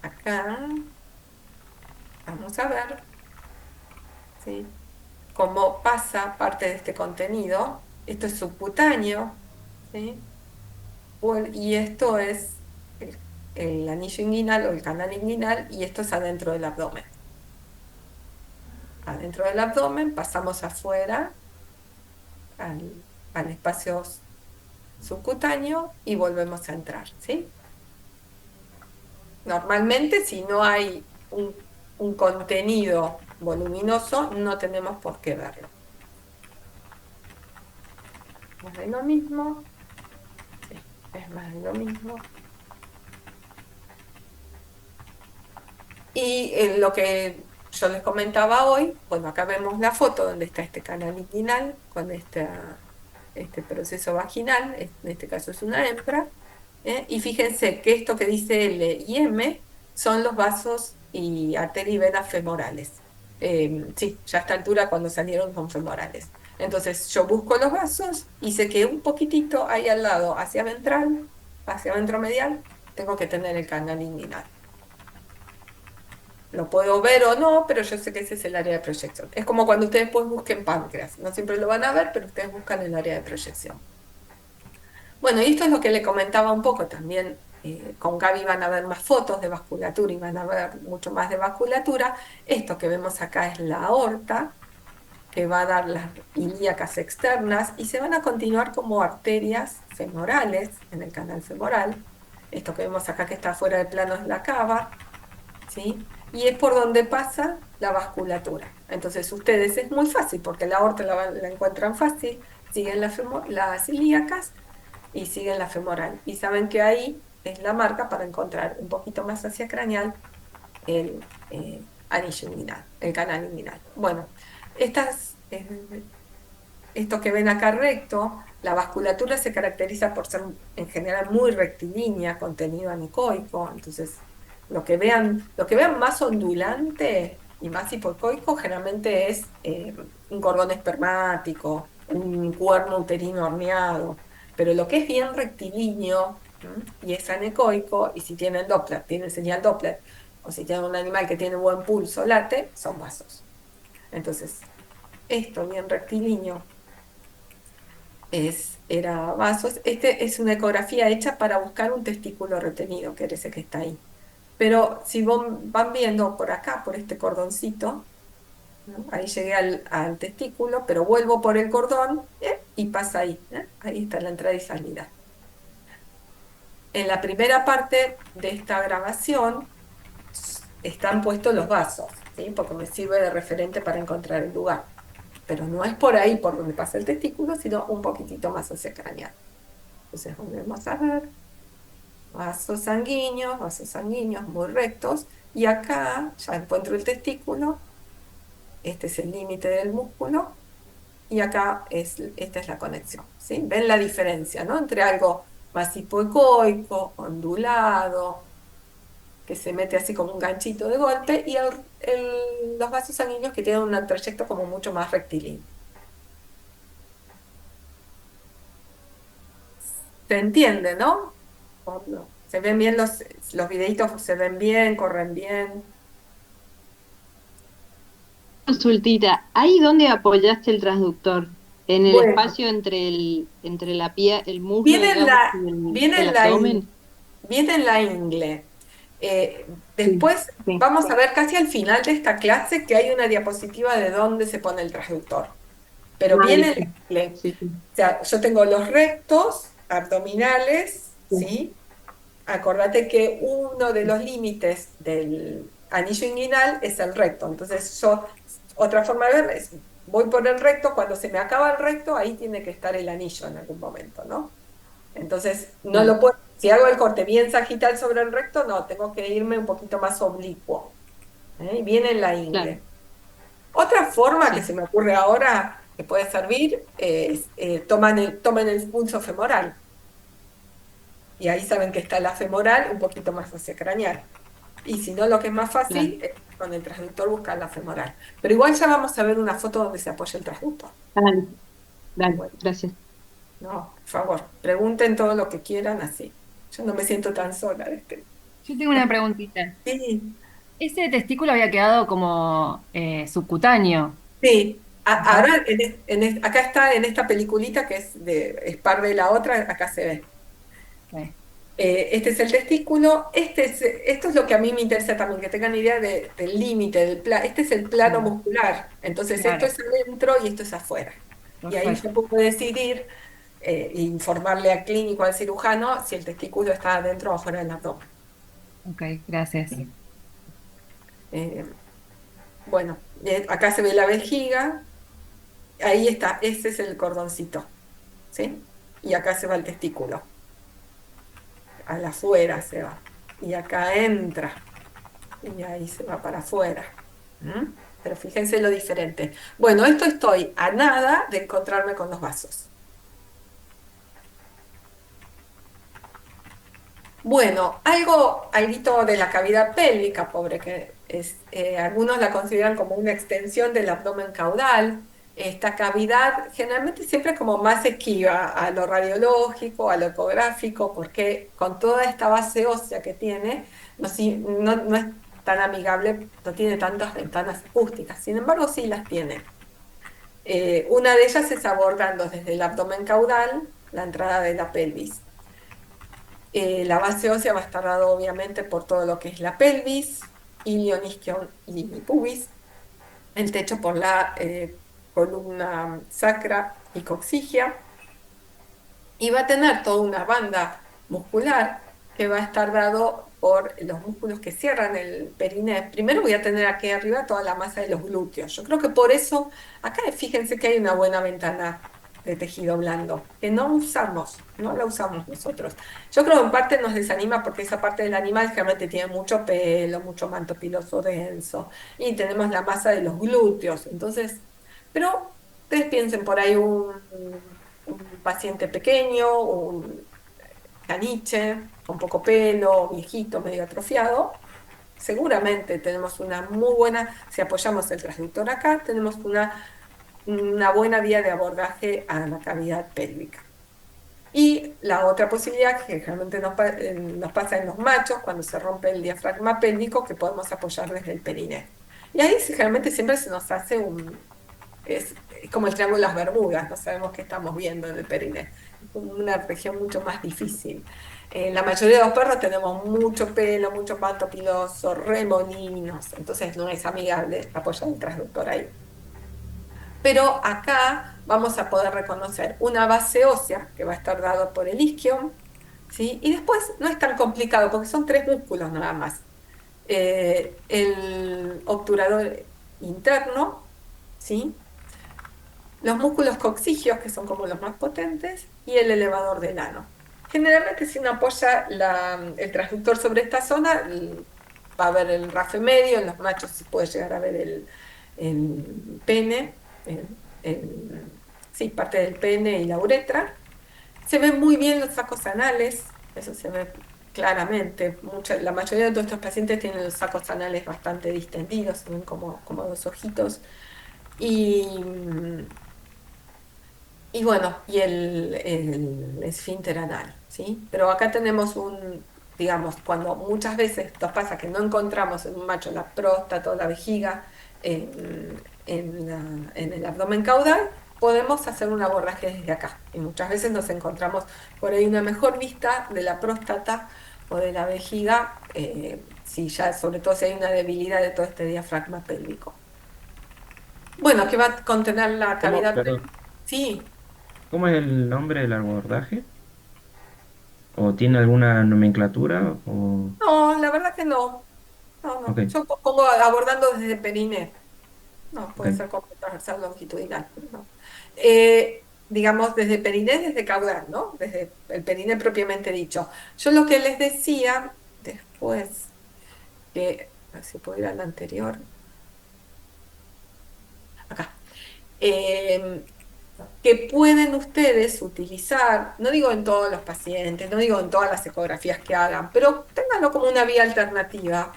acá, vamos a ver, ¿sí?, cómo pasa parte de este contenido. Esto es subcutáneo, ¿sí? Y esto es el anillo inguinal o el canal inguinal, y esto es adentro del abdomen. Adentro del abdomen pasamos afuera al espacio subcutáneo y volvemos a entrar, ¿sí? Normalmente, si no hay un contenido voluminoso, no tenemos por qué verlo. Más de lo mismo. Sí, es más de lo mismo. Y lo que yo les comentaba hoy, bueno, acá vemos la foto donde está este canal inguinal con este proceso vaginal, en este caso es una hembra, y fíjense que esto que dice L y M son los vasos y arterias y venas femorales. Sí, ya a esta altura cuando salieron son femorales. Entonces yo busco los vasos y sé que un poquitito ahí al lado, hacia ventral, hacia ventromedial, tengo que tener el canal inguinal. Lo puedo ver o no, pero yo sé que ese es el área de proyección. Es como cuando ustedes pues busquen páncreas. No siempre lo van a ver, pero ustedes buscan el área de proyección. Bueno, y esto es lo que le comentaba un poco también. Con Gaby van a ver más fotos de vasculatura y van a ver mucho más de vasculatura. Esto que vemos acá es la aorta, que va a dar las ilíacas externas y se van a continuar como arterias femorales en el canal femoral. Esto que vemos acá que está fuera de plano es la cava, ¿sí? Y es por donde pasa la vasculatura. Entonces ustedes es muy fácil porque la aorta la encuentran fácil, siguen las ilíacas y siguen la femoral. Y saben que ahí es la marca para encontrar un poquito más hacia craneal el anillo inguinal, el canal inguinal. Bueno, esto que ven acá recto, la vasculatura se caracteriza por ser en general muy rectilínea, contenido anecoico, entonces Lo que vean más ondulante y más hipocoico generalmente es un cordón espermático, un cuerno uterino horneado. Pero lo que es bien rectilíneo, ¿m? Y es anecoico, y si tienen Doppler, tienen señal Doppler, o si tienen un animal que tiene buen pulso, late, son vasos. Entonces, esto bien rectilíneo era vasos. Este es una ecografía hecha para buscar un testículo retenido, que es ese que está ahí. Pero si van viendo por acá, por este cordoncito, ¿no? Ahí llegué al testículo, pero vuelvo por el cordón, y pasa ahí, ¿eh? Ahí está la entrada y salida. En la primera parte de esta grabación están puestos los vasos, ¿sí? Porque me sirve de referente para encontrar el lugar. Pero no es por ahí por donde pasa el testículo, sino un poquitito más hacia craneal. Entonces volvemos a ver vasos sanguíneos muy rectos, y acá ya encuentro el testículo, este es el límite del músculo, y acá esta es la conexión, ¿sí? ¿Ven la diferencia, no? Entre algo más hipoecoico, ondulado, que se mete así como un ganchito de golpe, y los vasos sanguíneos que tienen un trayecto como mucho más rectilíneo. ¿Se entiende, no? ¿O no? ¿Se ven bien los videitos? ¿Se ven bien? ¿Corren bien? Consultita, ¿ahí dónde apoyaste el transductor? ¿En el Bueno, espacio entre la pie, el muslo, viene en digamos, la, y viene el en la, in- abdomen? viene en la ingle. Sí, Después sí. vamos a ver casi al final de esta clase que hay una diapositiva de dónde se pone el transductor. Pero Ah, viene en listo. la ingle. Sí, sí, O sea, yo tengo los rectos abdominales, sí. ¿sí? Acordate que uno de los límites del anillo inguinal es el recto. Entonces, otra forma de ver es, voy por el recto, cuando se me acaba el recto, ahí tiene que estar el anillo en algún momento, ¿no? Entonces, no Claro, lo puedo, si hago el corte bien sagital sobre el recto, no, tengo que irme un poquito más oblicuo, ¿eh? Y viene en la claro, ingle. Otra forma que sí. se me ocurre ahora que puede servir es, toman el pulso femoral. Y ahí saben que está la femoral un poquito más hacia craneal. Y si no, lo que es más Claro. fácil es con el transductor buscar la femoral. Pero igual ya vamos a ver una foto donde se apoya el transductor. Dale, dale, Bueno, gracias. no, por favor, pregunten todo lo que quieran así. Yo no me siento tan sola de este. Yo tengo una preguntita. Sí, Ese testículo había quedado como subcutáneo, sí. ¿no? Ahora, acá está en esta peliculita que es par de la otra, acá se ve. Sí. Este es el testículo. Esto es lo que a mí me interesa también, que tengan idea del límite, este es el plano Bien, muscular. Entonces, esto claro, es adentro y esto es afuera. Y ahí yo perfecto. puedo decidir, informarle al clínico, al cirujano, si el testículo está adentro o afuera del abdomen. Ok, gracias. Eh, bueno, acá se ve la vejiga, ahí está, ese es el cordoncito, ¿sí? Y acá se va el testículo, a la afuera se va. Y acá entra. Y ahí se va para afuera. ¿Mm? Pero fíjense lo diferente. Bueno, esto estoy a nada de encontrarme con los vasos. Bueno, algo de la cavidad pélvica, pobre, que algunos la consideran como una extensión del abdomen caudal. Esta cavidad generalmente siempre como más esquiva a lo radiológico, a lo ecográfico, porque con toda esta base ósea que tiene, no es tan amigable, no tiene tantas ventanas acústicas. Sin embargo, sí las tiene. Una de ellas es abordando desde el abdomen caudal la entrada de la pelvis. La base ósea va a estar dado obviamente por todo lo que es la pelvis, ilion, isquion y pubis, el techo por la columna sacra y coxigia, y va a tener toda una banda muscular que va a estar dado por los músculos que cierran el periné. Primero voy a tener aquí arriba toda la masa de los glúteos. Yo creo que por eso, acá fíjense que hay una buena ventana de tejido blando, que no usamos, no la usamos nosotros. Yo creo que en parte nos desanima porque esa parte del animal realmente tiene mucho pelo, mucho manto piloso denso, y tenemos la masa de los glúteos. Entonces, pero ustedes piensen por ahí un paciente pequeño, un caniche, con poco pelo, viejito, medio atrofiado. seguramente tenemos una muy buena, si apoyamos el transductor acá, tenemos una buena vía de abordaje a la cavidad pélvica. Y la otra posibilidad que generalmente nos pasa en los machos, cuando se rompe el diafragma pélvico, que podemos apoyar desde el periné. Y ahí generalmente siempre se nos hace es como el Triángulo de las Bermudas, no sabemos qué estamos viendo en el periné. Es una región mucho más difícil. La mayoría de los perros tenemos mucho pelo, mucho pato piloso, remolinos, entonces no es amigable apoyar el transductor ahí. Pero acá vamos a poder reconocer una base ósea que va a estar dado por el isquion, ¿sí? Y después no es tan complicado porque son 3 músculos nada más. El obturador interno, ¿sí? Los músculos coxigios, que son como los más potentes, y el elevador del ano. Generalmente si uno apoya el transductor sobre esta zona, va a ver el rafe medio, en los machos se puede llegar a ver el pene, sí, parte del pene y la uretra. Se ven muy bien los sacos anales, eso se ve claramente. La mayoría de nuestros pacientes tienen los sacos anales bastante distendidos, se ven como dos ojitos. Y, y bueno, y el esfínter anal, ¿sí? Pero acá tenemos digamos, cuando muchas veces nos pasa que no encontramos en un macho la próstata o la vejiga en el abdomen caudal, podemos hacer un abordaje desde acá. Y muchas veces nos encontramos por ahí una mejor vista de la próstata o de la vejiga, si ya, sobre todo si hay una debilidad de todo este diafragma pélvico. Bueno, que va a contener la ¿Cómo, cavidad perdón, pélvica. Sí. cómo es el nombre del abordaje? ¿O tiene alguna nomenclatura? O... No, la verdad que no. No, Ok, no. Yo pongo abordando desde el periné. No, ok. puede ser como transversal longitudinal, pero no. Digamos, desde periné, desde caudal, ¿no? Desde el periné propiamente dicho. Yo lo que les decía después, a ver si puedo ir al anterior, acá. Em, que pueden ustedes utilizar, no digo en todos los pacientes, no digo en todas las ecografías que hagan, pero ténganlo como una vía alternativa.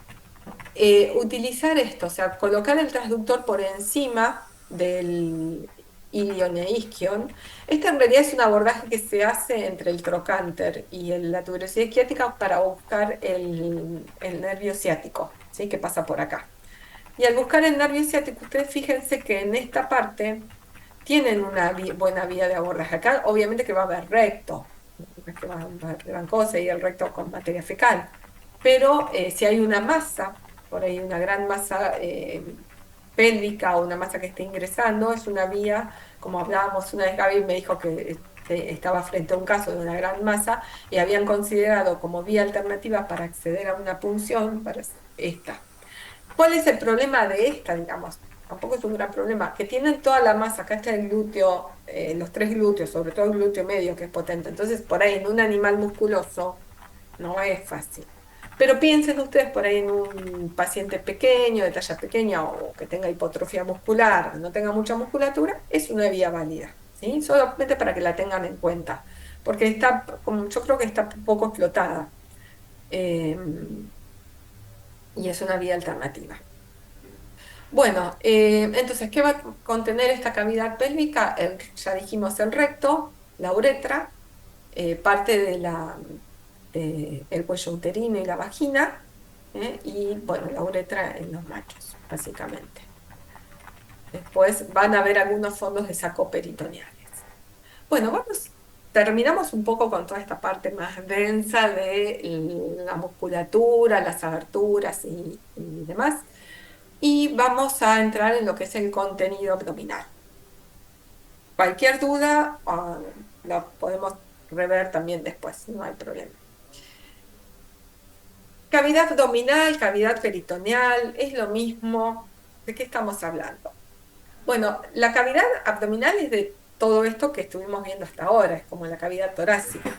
Utilizar esto, o sea, colocar el transductor por encima del ilion e isquion. Este en realidad es un abordaje que se hace entre el trocánter y la tuberosidad isquiática para buscar el nervio ciático, ¿sí? Que pasa por acá. Y al buscar el nervio ciático, ustedes fíjense que en esta parte tienen una buena vía de abordaje. Acá obviamente que va a haber recto, no es que va a haber gran cosa y el recto con materia fecal, pero si hay una masa, por ahí una gran masa pélvica o una masa que esté ingresando, es una vía, como hablábamos una vez, Gaby me dijo que estaba frente a un caso de una gran masa y habían considerado como vía alternativa para acceder a una punción para esta. ¿Cuál es el problema de esta, digamos? Tampoco es un gran problema, que tienen toda la masa, acá está el glúteo, los 3 glúteos, sobre todo el glúteo medio que es potente, entonces por ahí en un animal musculoso no es fácil. Pero piensen ustedes por ahí en un paciente pequeño, de talla pequeña o que tenga hipotrofia muscular, no tenga mucha musculatura, es una vía válida, ¿sí? Solamente para que la tengan en cuenta, porque yo creo que está poco explotada y es una vía alternativa. Bueno, entonces, ¿qué va a contener esta cavidad pélvica? Ya dijimos el recto, la uretra, parte del cuello uterino y la vagina, y bueno, la uretra en los machos, básicamente. Después van a haber algunos fondos de saco peritoneales. Bueno, terminamos un poco con toda esta parte más densa de la musculatura, las aberturas y demás. Y vamos a entrar en lo que es el contenido abdominal. Cualquier duda, la podemos rever también después, no hay problema. Cavidad abdominal, cavidad peritoneal, es lo mismo. ¿De qué estamos hablando? Bueno, la cavidad abdominal es de todo esto que estuvimos viendo hasta ahora, es como la cavidad torácica.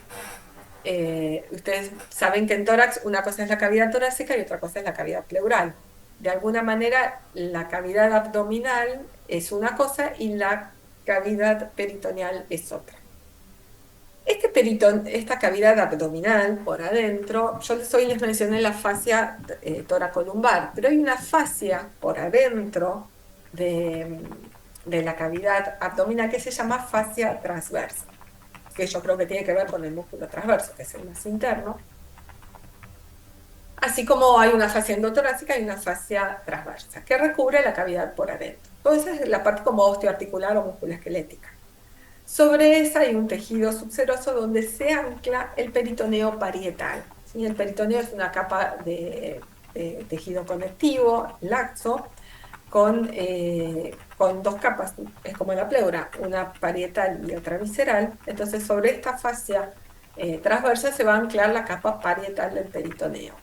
Ustedes saben que en tórax una cosa es la cavidad torácica y otra cosa es la cavidad pleural. De alguna manera, la cavidad abdominal es una cosa y la cavidad peritoneal es otra. Esta cavidad abdominal por adentro, yo hoy les mencioné la fascia toracolumbar, pero hay una fascia por adentro de la cavidad abdominal que se llama fascia transversa, que yo creo que tiene que ver con el músculo transverso, que es el más interno. Así como hay una fascia endotorácica y una fascia transversa, que recubre la cavidad por adentro. Entonces, es la parte como osteoarticular o musculoesquelética. Sobre esa hay un tejido subseroso donde se ancla el peritoneo parietal, ¿sí? El peritoneo es una capa de tejido conectivo, laxo, con dos capas, es como la pleura, una parietal y otra visceral. Entonces, sobre esta fascia transversa se va a anclar la capa parietal del peritoneo.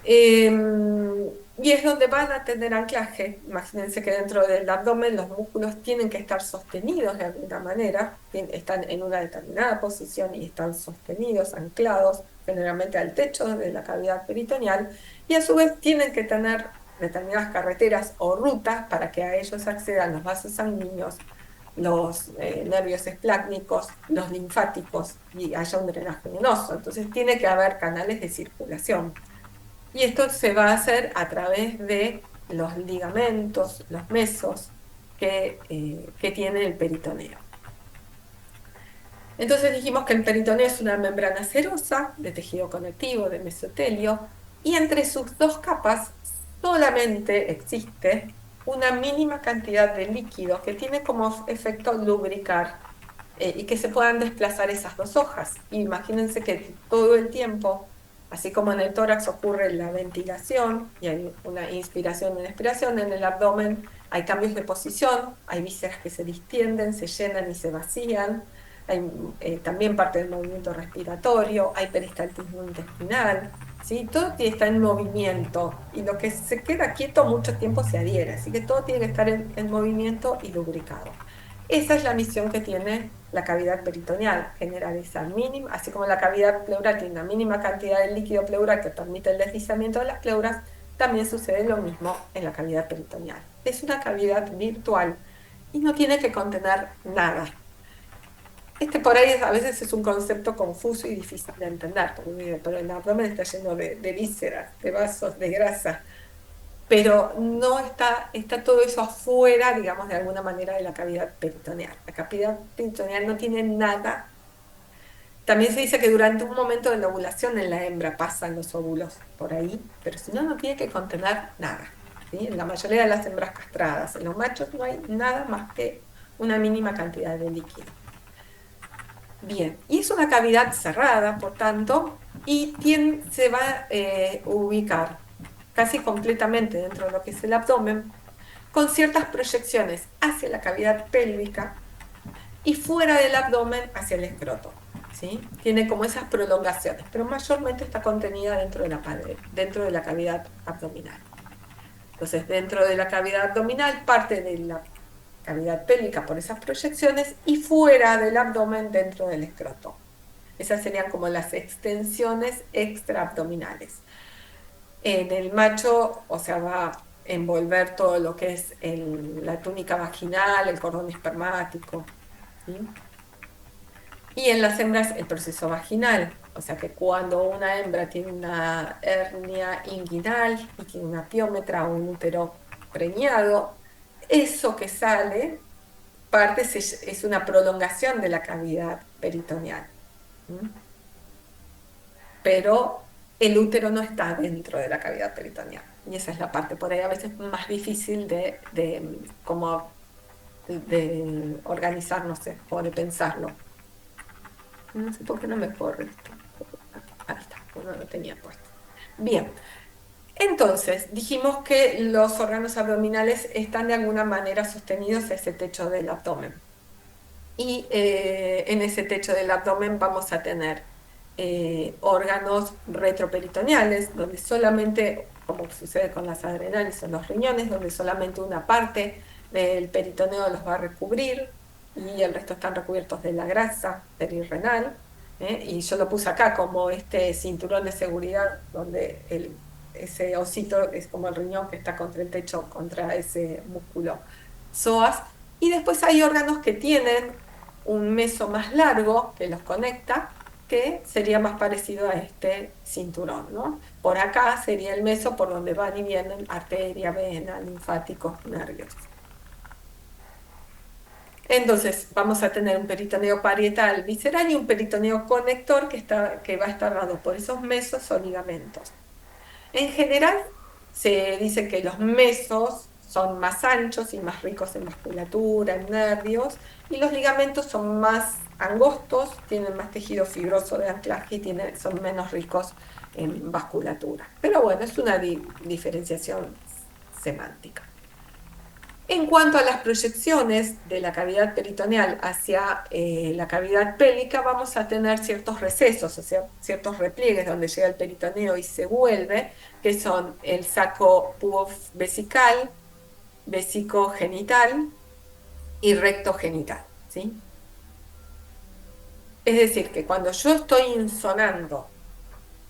Y es donde van a tener anclaje. Imagínense que dentro del abdomen los músculos tienen que estar sostenidos de alguna manera, están en una determinada posición y están sostenidos, anclados generalmente al techo de la cavidad peritoneal, y a su vez tienen que tener determinadas carreteras o rutas para que a ellos accedan los vasos sanguíneos, los nervios esplácnicos, los linfáticos y haya un drenaje venoso. Entonces tiene que haber canales de circulación. Y esto se va a hacer a través de los ligamentos, los mesos que tiene el peritoneo. Entonces dijimos que el peritoneo es una membrana serosa de tejido conectivo, de mesotelio, y entre sus dos capas solamente existe una mínima cantidad de líquido que tiene como efecto lubricar y que se puedan desplazar esas dos hojas. Imagínense que todo el tiempo, así como en el tórax ocurre la ventilación y hay una inspiración y una expiración, en el abdomen hay cambios de posición, hay vísceras que se distienden, se llenan y se vacían, hay también parte del movimiento respiratorio, hay peristaltismo intestinal, ¿sí? Todo está en movimiento y lo que se queda quieto mucho tiempo se adhiere, así que todo tiene que estar en movimiento y lubricado. Esa es la misión que tiene la cavidad peritoneal, generar esa mínima, así como la cavidad pleural tiene una mínima cantidad de líquido pleural que permite el deslizamiento de las pleuras, también sucede lo mismo en la cavidad peritoneal. Es una cavidad virtual y no tiene que contener nada. Por ahí a veces es un concepto confuso y difícil de entender, pero el abdomen está lleno de vísceras, de vasos, de grasa, pero no está todo eso afuera, digamos, de alguna manera de la cavidad peritoneal. La cavidad peritoneal no tiene nada. También se dice que durante un momento de la ovulación en la hembra pasan los óvulos por ahí, pero si no, no tiene que contener nada, ¿sí? En la mayoría de las hembras castradas, en los machos no hay nada más que una mínima cantidad de líquido. Bien, y es una cavidad cerrada, por tanto, y se va a ubicar casi completamente dentro de lo que es el abdomen, con ciertas proyecciones hacia la cavidad pélvica y fuera del abdomen hacia el escroto, ¿sí? Tiene como esas prolongaciones, pero mayormente está contenida dentro de la cavidad abdominal. Entonces, dentro de la cavidad abdominal, parte de la cavidad pélvica por esas proyecciones y fuera del abdomen dentro del escroto. Esas serían como las extensiones extraabdominales. En el macho, o sea, va a envolver todo lo que es la túnica vaginal, el cordón espermático, ¿sí? Y en las hembras el proceso vaginal, o sea que cuando una hembra tiene una hernia inguinal y tiene una piómetra o un útero preñado, eso que sale es una prolongación de la cavidad peritoneal. ¿Mm? Pero el útero no está dentro de la cavidad peritoneal. Y esa es la parte por ahí a veces más difícil de organizar, no sé, o de pensarlo. No sé por qué no me corre esto. Ahí está, no lo tenía puesto. Bien, entonces dijimos que los órganos abdominales están de alguna manera sostenidos a ese techo del abdomen. Y en ese techo del abdomen vamos a tener órganos retroperitoneales, donde solamente, como sucede con las adrenales o los riñones, donde solamente una parte del peritoneo los va a recubrir y el resto están recubiertos de la grasa perirrenal. Y yo lo puse acá como este cinturón de seguridad, donde ese osito es como el riñón que está contra el techo, contra ese músculo psoas. Y después hay órganos que tienen un meso más largo que los conecta, que sería más parecido a este cinturón, ¿no? Por acá sería el meso por donde van y vienen arteria, vena, linfáticos, nervios. Entonces, vamos a tener un peritoneo parietal visceral y un peritoneo conector que va a estar dado por esos mesos o ligamentos. En general, se dice que los mesos son más anchos y más ricos en musculatura, en nervios, y los ligamentos son más angostos, tienen más tejido fibroso de anclaje y son menos ricos en vasculatura. Pero bueno, es una diferenciación semántica. En cuanto a las proyecciones de la cavidad peritoneal hacia la cavidad pélvica, vamos a tener ciertos recesos, o sea, ciertos repliegues donde llega el peritoneo y se vuelve, que son el saco pubovesical, vesicogenital y rectogenital, ¿sí? Es decir, que cuando yo estoy insonando,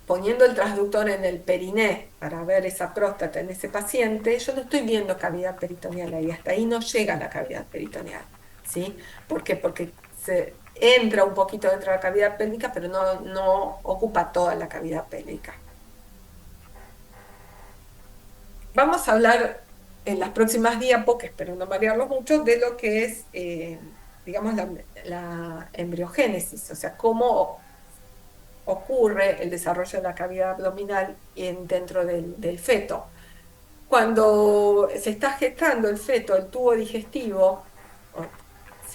poniendo el transductor en el periné para ver esa próstata en ese paciente, yo no estoy viendo cavidad peritoneal ahí, hasta ahí no llega la cavidad peritoneal, ¿sí? ¿Por qué? Porque se entra un poquito dentro de la cavidad pélvica, pero no ocupa toda la cavidad pélvica. Vamos a hablar en las próximas diapos, que espero no marearlos mucho, de lo que es, digamos, la embriogénesis, o sea, cómo ocurre el desarrollo de la cavidad abdominal dentro del feto. Cuando se está gestando el feto, el tubo digestivo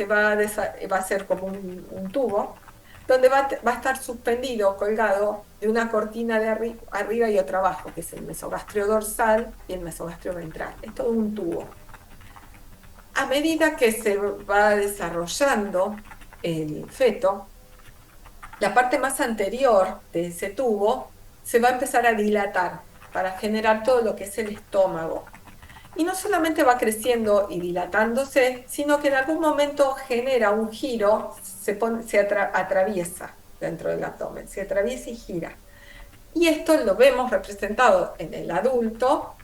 va a ser como un tubo, donde va a estar suspendido, colgado de una cortina de arriba y otra abajo, que es el mesogastrio dorsal y el mesogastrio ventral. Es todo un tubo. A medida que se va desarrollando el feto, la parte más anterior de ese tubo se va a empezar a dilatar para generar todo lo que es el estómago. Y no solamente va creciendo y dilatándose, sino que en algún momento genera un giro, atraviesa dentro del abdomen, se atraviesa y gira. Y esto lo vemos representado en el adulto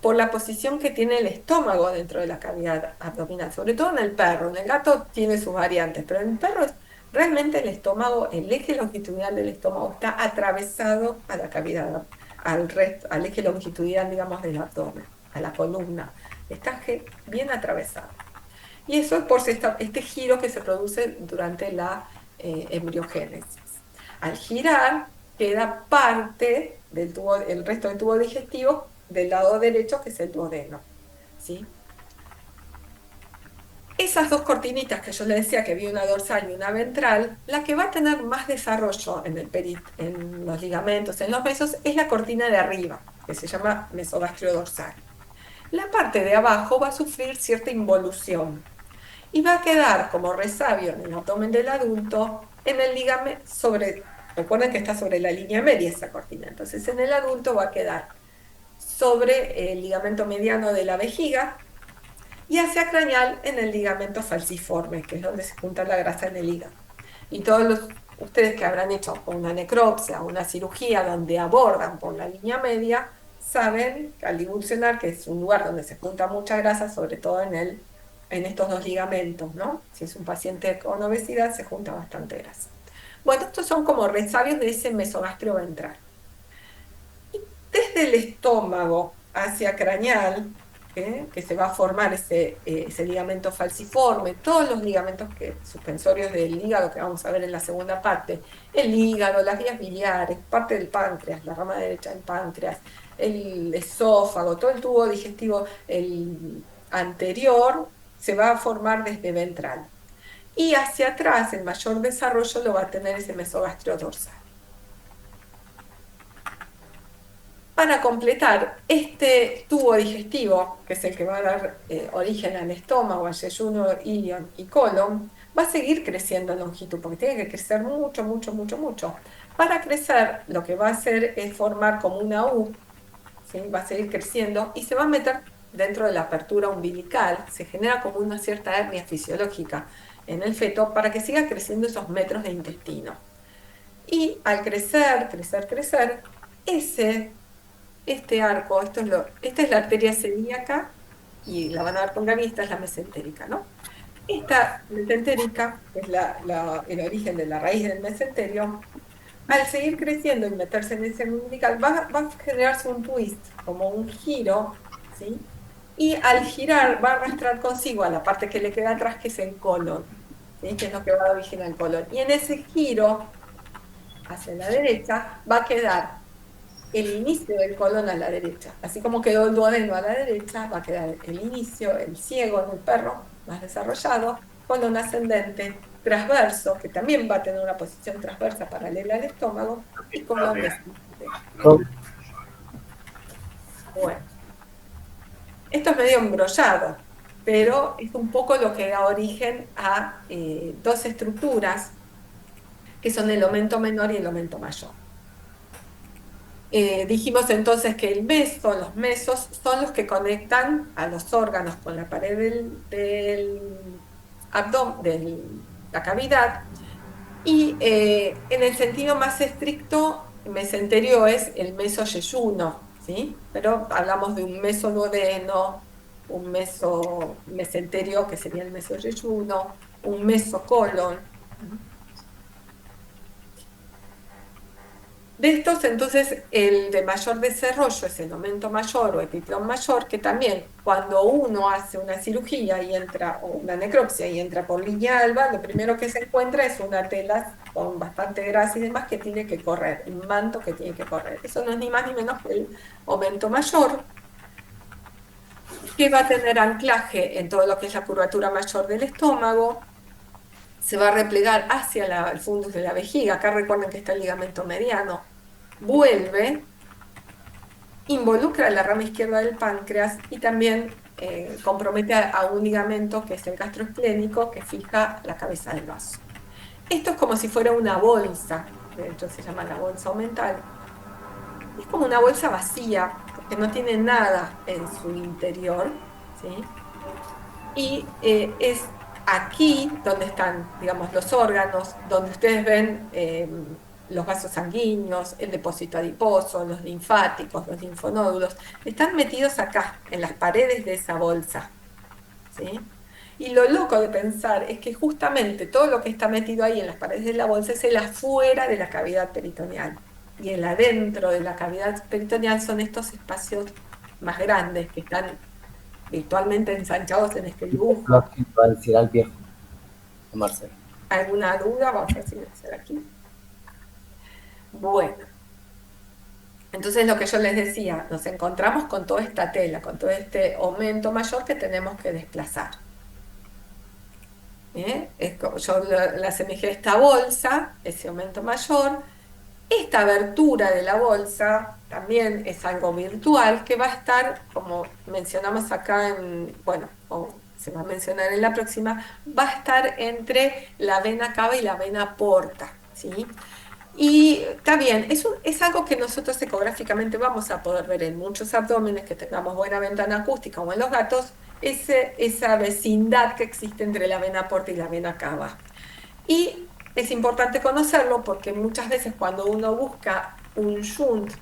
por la posición que tiene el estómago dentro de la cavidad abdominal, sobre todo en el perro. En el gato tiene sus variantes, pero en el perro realmente el estómago, el eje longitudinal del estómago está atravesado a la cavidad, al eje longitudinal, digamos, del abdomen, a la columna. Está bien atravesado. Y eso es por este giro que se produce durante la embriogénesis. Al girar, queda parte el resto del tubo digestivo del lado derecho, que es el duodeno, ¿sí? Esas dos cortinitas que yo les decía, que había una dorsal y una ventral, la que va a tener más desarrollo en los ligamentos, en los mesos, es la cortina de arriba, que se llama mesogastrio dorsal. La parte de abajo va a sufrir cierta involución y va a quedar como resabio en el abdomen del adulto en el ligamento recuerden que está sobre la línea media esa cortina, entonces en el adulto va a quedar sobre el ligamento mediano de la vejiga y hacia craneal en el ligamento falciforme, que es donde se junta la grasa en el hígado. Y ustedes que habrán hecho una necropsia o una cirugía donde abordan por la línea media, saben al divulsionar que es un lugar donde se junta mucha grasa, sobre todo en estos dos ligamentos, ¿no? Si es un paciente con obesidad, se junta bastante grasa. Bueno, estos son como resabios de ese mesogastrio ventral. Desde el estómago hacia craneal, que se va a formar ese ligamento falciforme, todos los ligamentos suspensorios del hígado que vamos a ver en la segunda parte, el hígado, las vías biliares, parte del páncreas, la rama derecha del páncreas, el esófago, todo el tubo digestivo, el anterior, se va a formar desde ventral. Y hacia atrás, el mayor desarrollo lo va a tener ese mesogastrio dorsal. Para completar, este tubo digestivo, que es el que va a dar origen al estómago, al yeyuno, ilion y colon, va a seguir creciendo en longitud, porque tiene que crecer mucho, mucho, mucho, mucho. Para crecer, lo que va a hacer es formar como una U, ¿sí? Va a seguir creciendo y se va a meter dentro de la apertura umbilical, se genera como una cierta hernia fisiológica en el feto para que siga creciendo esos metros de intestino. Y al crecer, crecer, crecer, este arco, esta es la arteria celíaca y la van a ver con Gaby, esta es la mesentérica, ¿no? Esta mesentérica, que es el origen de la raíz del mesenterio, al seguir creciendo y meterse en ese umbilical, va a generarse un twist, como un giro, ¿sí? Y al girar va a arrastrar consigo a la parte que le queda atrás, que es el colon, ¿sí? Que es lo que va a originar el colon. Y en ese giro hacia la derecha va a quedar el inicio del colon a la derecha. Así como quedó el duodeno a la derecha, va a quedar el inicio, el ciego del perro, más desarrollado, colon ascendente, transverso, que también va a tener una posición transversa paralela al estómago, y colon descendente. Bueno, esto es medio embrollado, pero es un poco lo que da origen a dos estructuras, que son el aumento menor y el aumento mayor. Dijimos entonces que los mesos son los que conectan a los órganos con la pared del abdomen, de la cavidad, y en el sentido más estricto, mesenterio es el mesoyeyuno, ¿sí? Pero hablamos de un mesoduodeno, un mesenterio que sería el mesoyeyuno, un mesocolon. De estos, entonces, el de mayor desarrollo es el aumento mayor o epiplón mayor, que también cuando uno hace una cirugía y entra, o una necropsia y entra por línea alba, lo primero que se encuentra es una tela con bastante grasa y demás que tiene que correr, un manto que tiene que correr. Eso no es ni más ni menos que el aumento mayor, que va a tener anclaje en todo lo que es la curvatura mayor del estómago, se va a replegar hacia el fundus de la vejiga. Acá recuerden que está el ligamento mediano. Vuelve, involucra la rama izquierda del páncreas y también compromete a un ligamento que es el gastroesclénico que fija la cabeza del vaso. Esto es como si fuera una bolsa, de hecho se llama la bolsa omental. Es como una bolsa vacía, porque no tiene nada en su interior, ¿sí? Y es aquí donde están, digamos, los órganos, donde ustedes ven los vasos sanguíneos, el depósito adiposo, los linfáticos, los linfonódulos, están metidos acá, en las paredes de esa bolsa, ¿sí? Y lo loco de pensar es que justamente todo lo que está metido ahí en las paredes de la bolsa es el afuera de la cavidad peritoneal. Y el adentro de la cavidad peritoneal son estos espacios más grandes que están virtualmente ensanchados en este dibujo. Lo que va a decir al viejo, a Marcelo. ¿Alguna duda? Vamos a ver si voy a hacer aquí. Bueno, entonces lo que yo les decía, nos encontramos con toda esta tela, con todo este aumento mayor que tenemos que desplazar. Yo la asemejé a esta bolsa, ese aumento mayor. Esta abertura de la bolsa también es algo virtual que va a estar, como mencionamos acá, bueno, o se va a mencionar en la próxima, va a estar entre la vena cava y la vena porta, ¿sí? Y está bien, es algo que nosotros ecográficamente vamos a poder ver en muchos abdómenes que tengamos buena ventana acústica o en los gatos, esa vecindad que existe entre la vena porta y la vena cava. Y es importante conocerlo porque muchas veces cuando uno busca un shunt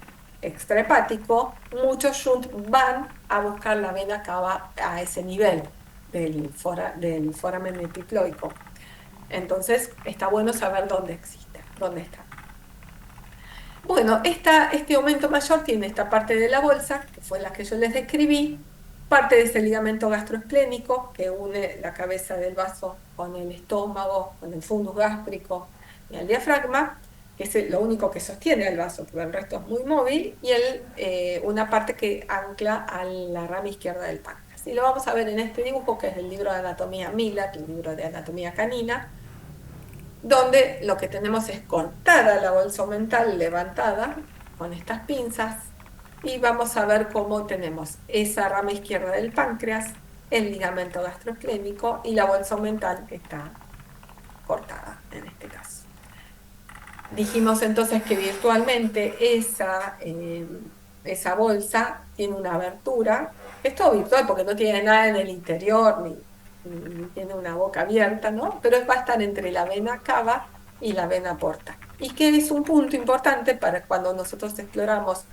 extrahepático, muchos shunt van a buscar la vena cava a ese nivel del foramen epiploico. Entonces está bueno saber dónde existe, dónde está. Bueno, este aumento mayor tiene esta parte de la bolsa, que fue la que yo les describí, parte de ese ligamento gastroesplénico que une la cabeza del vaso con el estómago, con el fundus gástrico y el diafragma, que es lo único que sostiene el vaso, porque el resto es muy móvil, y una parte que ancla a la rama izquierda del páncreas. Y lo vamos a ver en este dibujo, que es del libro de anatomía Miller, el libro de anatomía canina, donde lo que tenemos es cortada la bolsa omental, levantada con estas pinzas, y vamos a ver cómo tenemos esa rama izquierda del páncreas, el ligamento gastroesclénico y la bolsa omental que está cortada en este caso. Dijimos entonces que virtualmente esa bolsa tiene una abertura, es todo virtual porque no tiene nada en el interior, ni tiene una boca abierta, ¿no? Pero va a estar entre la vena cava y la vena porta. Y que es un punto importante para cuando nosotros exploramos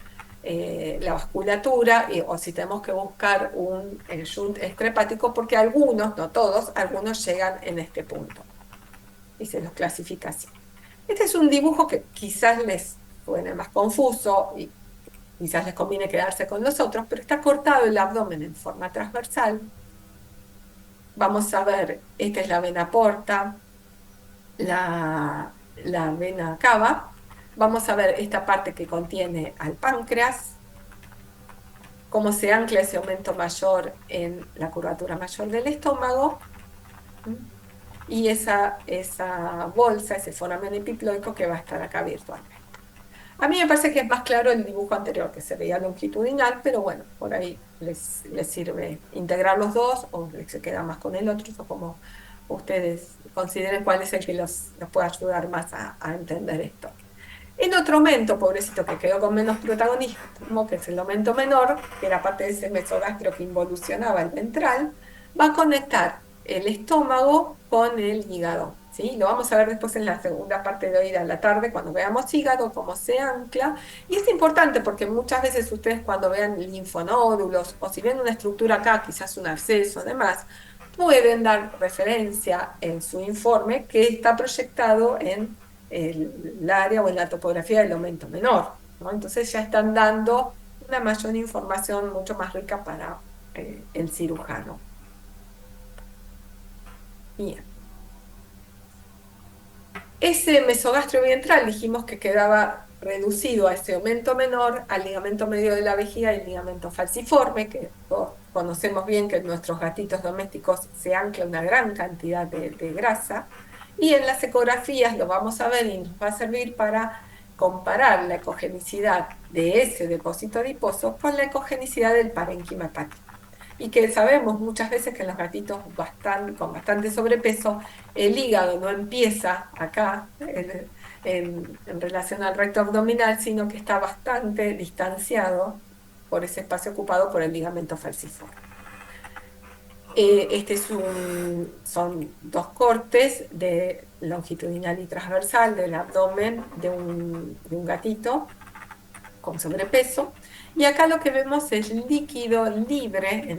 la vasculatura, o si tenemos que buscar un shunt extrahepático, porque algunos, no todos, algunos llegan en este punto y se los clasifica así. Este es un dibujo que quizás les suene más confuso y quizás les conviene quedarse con los otros, pero está cortado el abdomen en forma transversal. Vamos a ver, esta es la vena porta, la vena cava. Vamos a ver esta parte que contiene al páncreas, cómo se ancla ese aumento mayor en la curvatura mayor del estómago, y esa bolsa, ese foramen epiploico que va a estar acá virtualmente. A mí me parece que es más claro el dibujo anterior, que se veía longitudinal, pero bueno, por ahí les sirve integrar los dos, o se queda más con el otro, o como ustedes consideren cuál es el que los puede ayudar más a entender esto. En otro aumento, pobrecito, que quedó con menos protagonismo, que es el aumento menor, que era parte de ese mesogastro que involucionaba el ventral, va a conectar el estómago con el hígado, ¿sí? Lo vamos a ver después en la segunda parte de hoy a la tarde, cuando veamos hígado, cómo se ancla. Y es importante porque muchas veces ustedes cuando vean linfonódulos, o si ven una estructura acá, quizás un absceso, demás, pueden dar referencia en su informe que está proyectado en el área o en la topografía del aumento menor, ¿no? Entonces ya están dando una mayor información mucho más rica para el cirujano. Bien. Ese mesogastrio ventral dijimos que quedaba reducido a ese aumento menor, al ligamento medio de la vejiga y el ligamento falciforme, que todos conocemos bien que en nuestros gatitos domésticos se ancla una gran cantidad de grasa, y en las ecografías lo vamos a ver y nos va a servir para comparar la ecogenicidad de ese depósito adiposo con la ecogenicidad del parénquima hepático. Y que sabemos muchas veces que en los gatitos con bastante sobrepeso, el hígado no empieza acá en relación al recto abdominal, sino que está bastante distanciado por ese espacio ocupado por el ligamento falciforme. Son dos cortes de longitudinal y transversal del abdomen de un gatito con sobrepeso. Y acá lo que vemos es líquido libre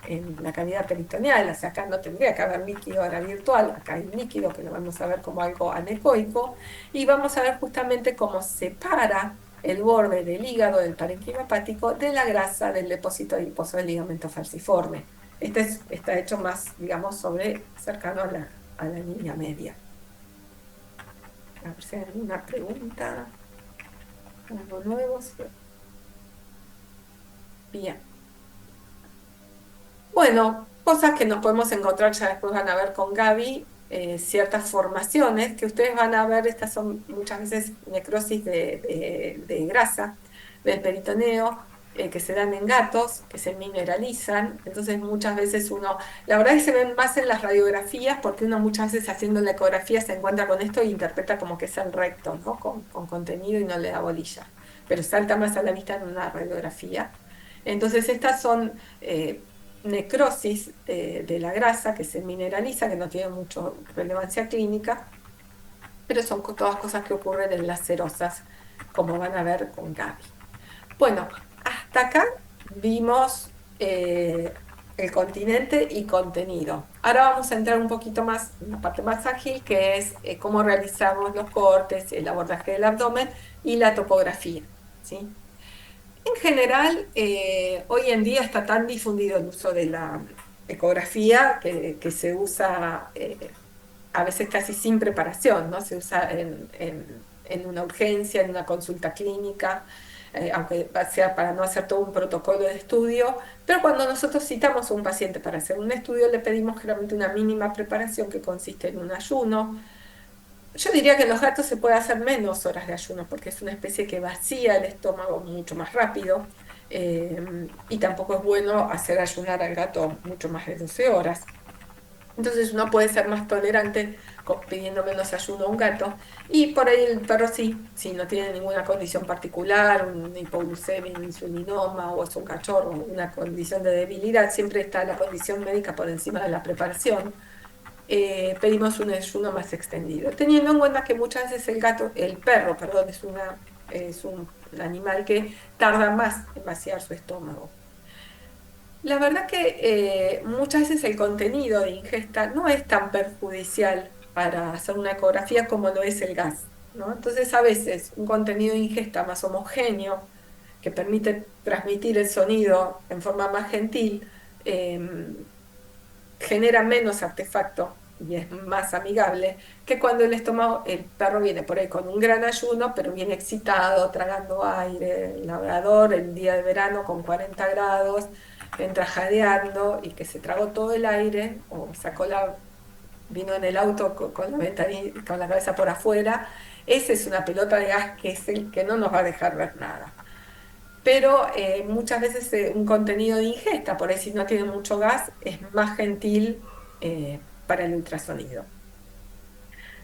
en la cavidad peritoneal, o sea, acá no tendría que haber líquido ahora virtual, acá hay líquido que lo vamos a ver como algo anecoico, y vamos a ver justamente cómo separa el borde del hígado del parénquima hepático de la grasa del depósito adiposo del ligamento falciforme. Está hecho más, digamos, cercano a la línea media. A ver si hay alguna pregunta, algo nuevo. Bien. Bueno, cosas que nos podemos encontrar, ya después van a ver con Gaby, ciertas formaciones que ustedes van a ver. Estas son muchas veces necrosis de grasa del peritoneo, que se dan en gatos, que se mineralizan. Entonces muchas veces la verdad es que se ven más en las radiografías, porque uno muchas veces haciendo la ecografía se encuentra con esto e interpreta como que es el recto, ¿no? Con contenido, y no le da bolilla, pero salta más a la vista en una radiografía. Entonces estas son necrosis de la grasa que se mineraliza, que no tiene mucha relevancia clínica, pero son todas cosas que ocurren en las serosas, como van a ver con Gaby. Bueno, hasta acá vimos el continente y contenido. Ahora vamos a entrar un poquito más en la parte más ágil, que es cómo realizamos los cortes, el abordaje del abdomen y la topografía, ¿sí? En general, hoy en día está tan difundido el uso de la ecografía que se usa a veces casi sin preparación, ¿no? Se usa en una urgencia, en una consulta clínica, aunque sea para no hacer todo un protocolo de estudio, pero cuando nosotros citamos a un paciente para hacer un estudio, le pedimos generalmente una mínima preparación que consiste en un ayuno. Yo diría que en los gatos se puede hacer menos horas de ayuno, porque es una especie que vacía el estómago mucho más rápido, y tampoco es bueno hacer ayunar al gato mucho más de 12 horas. Entonces uno puede ser más tolerante pidiendo menos ayuno a un gato, y por ahí el perro sí, si no tiene ninguna condición particular, una hipoglucemia, un insulinoma, o es un cachorro, una condición de debilidad, siempre está la condición médica por encima de la preparación. Pedimos un ayuno más extendido, teniendo en cuenta que muchas veces el perro, perdón, es un animal que tarda más en vaciar su estómago. La verdad que muchas veces el contenido de ingesta no es tan perjudicial para hacer una ecografía como lo es el gas, ¿no? Entonces, a veces un contenido de ingesta más homogéneo, que permite transmitir el sonido en forma más gentil, genera menos artefacto y es más amigable que cuando el estómago, el perro viene por ahí con un gran ayuno, pero viene excitado, tragando aire, el labrador el día de verano con 40 grados, entra jadeando y que se tragó todo el aire o vino en el auto con la ventanilla, con la cabeza por afuera. Esa es una pelota de gas que es el que no nos va a dejar ver nada. Pero muchas veces un contenido de ingesta, por ahí si no tiene mucho gas, es más gentil para el ultrasonido.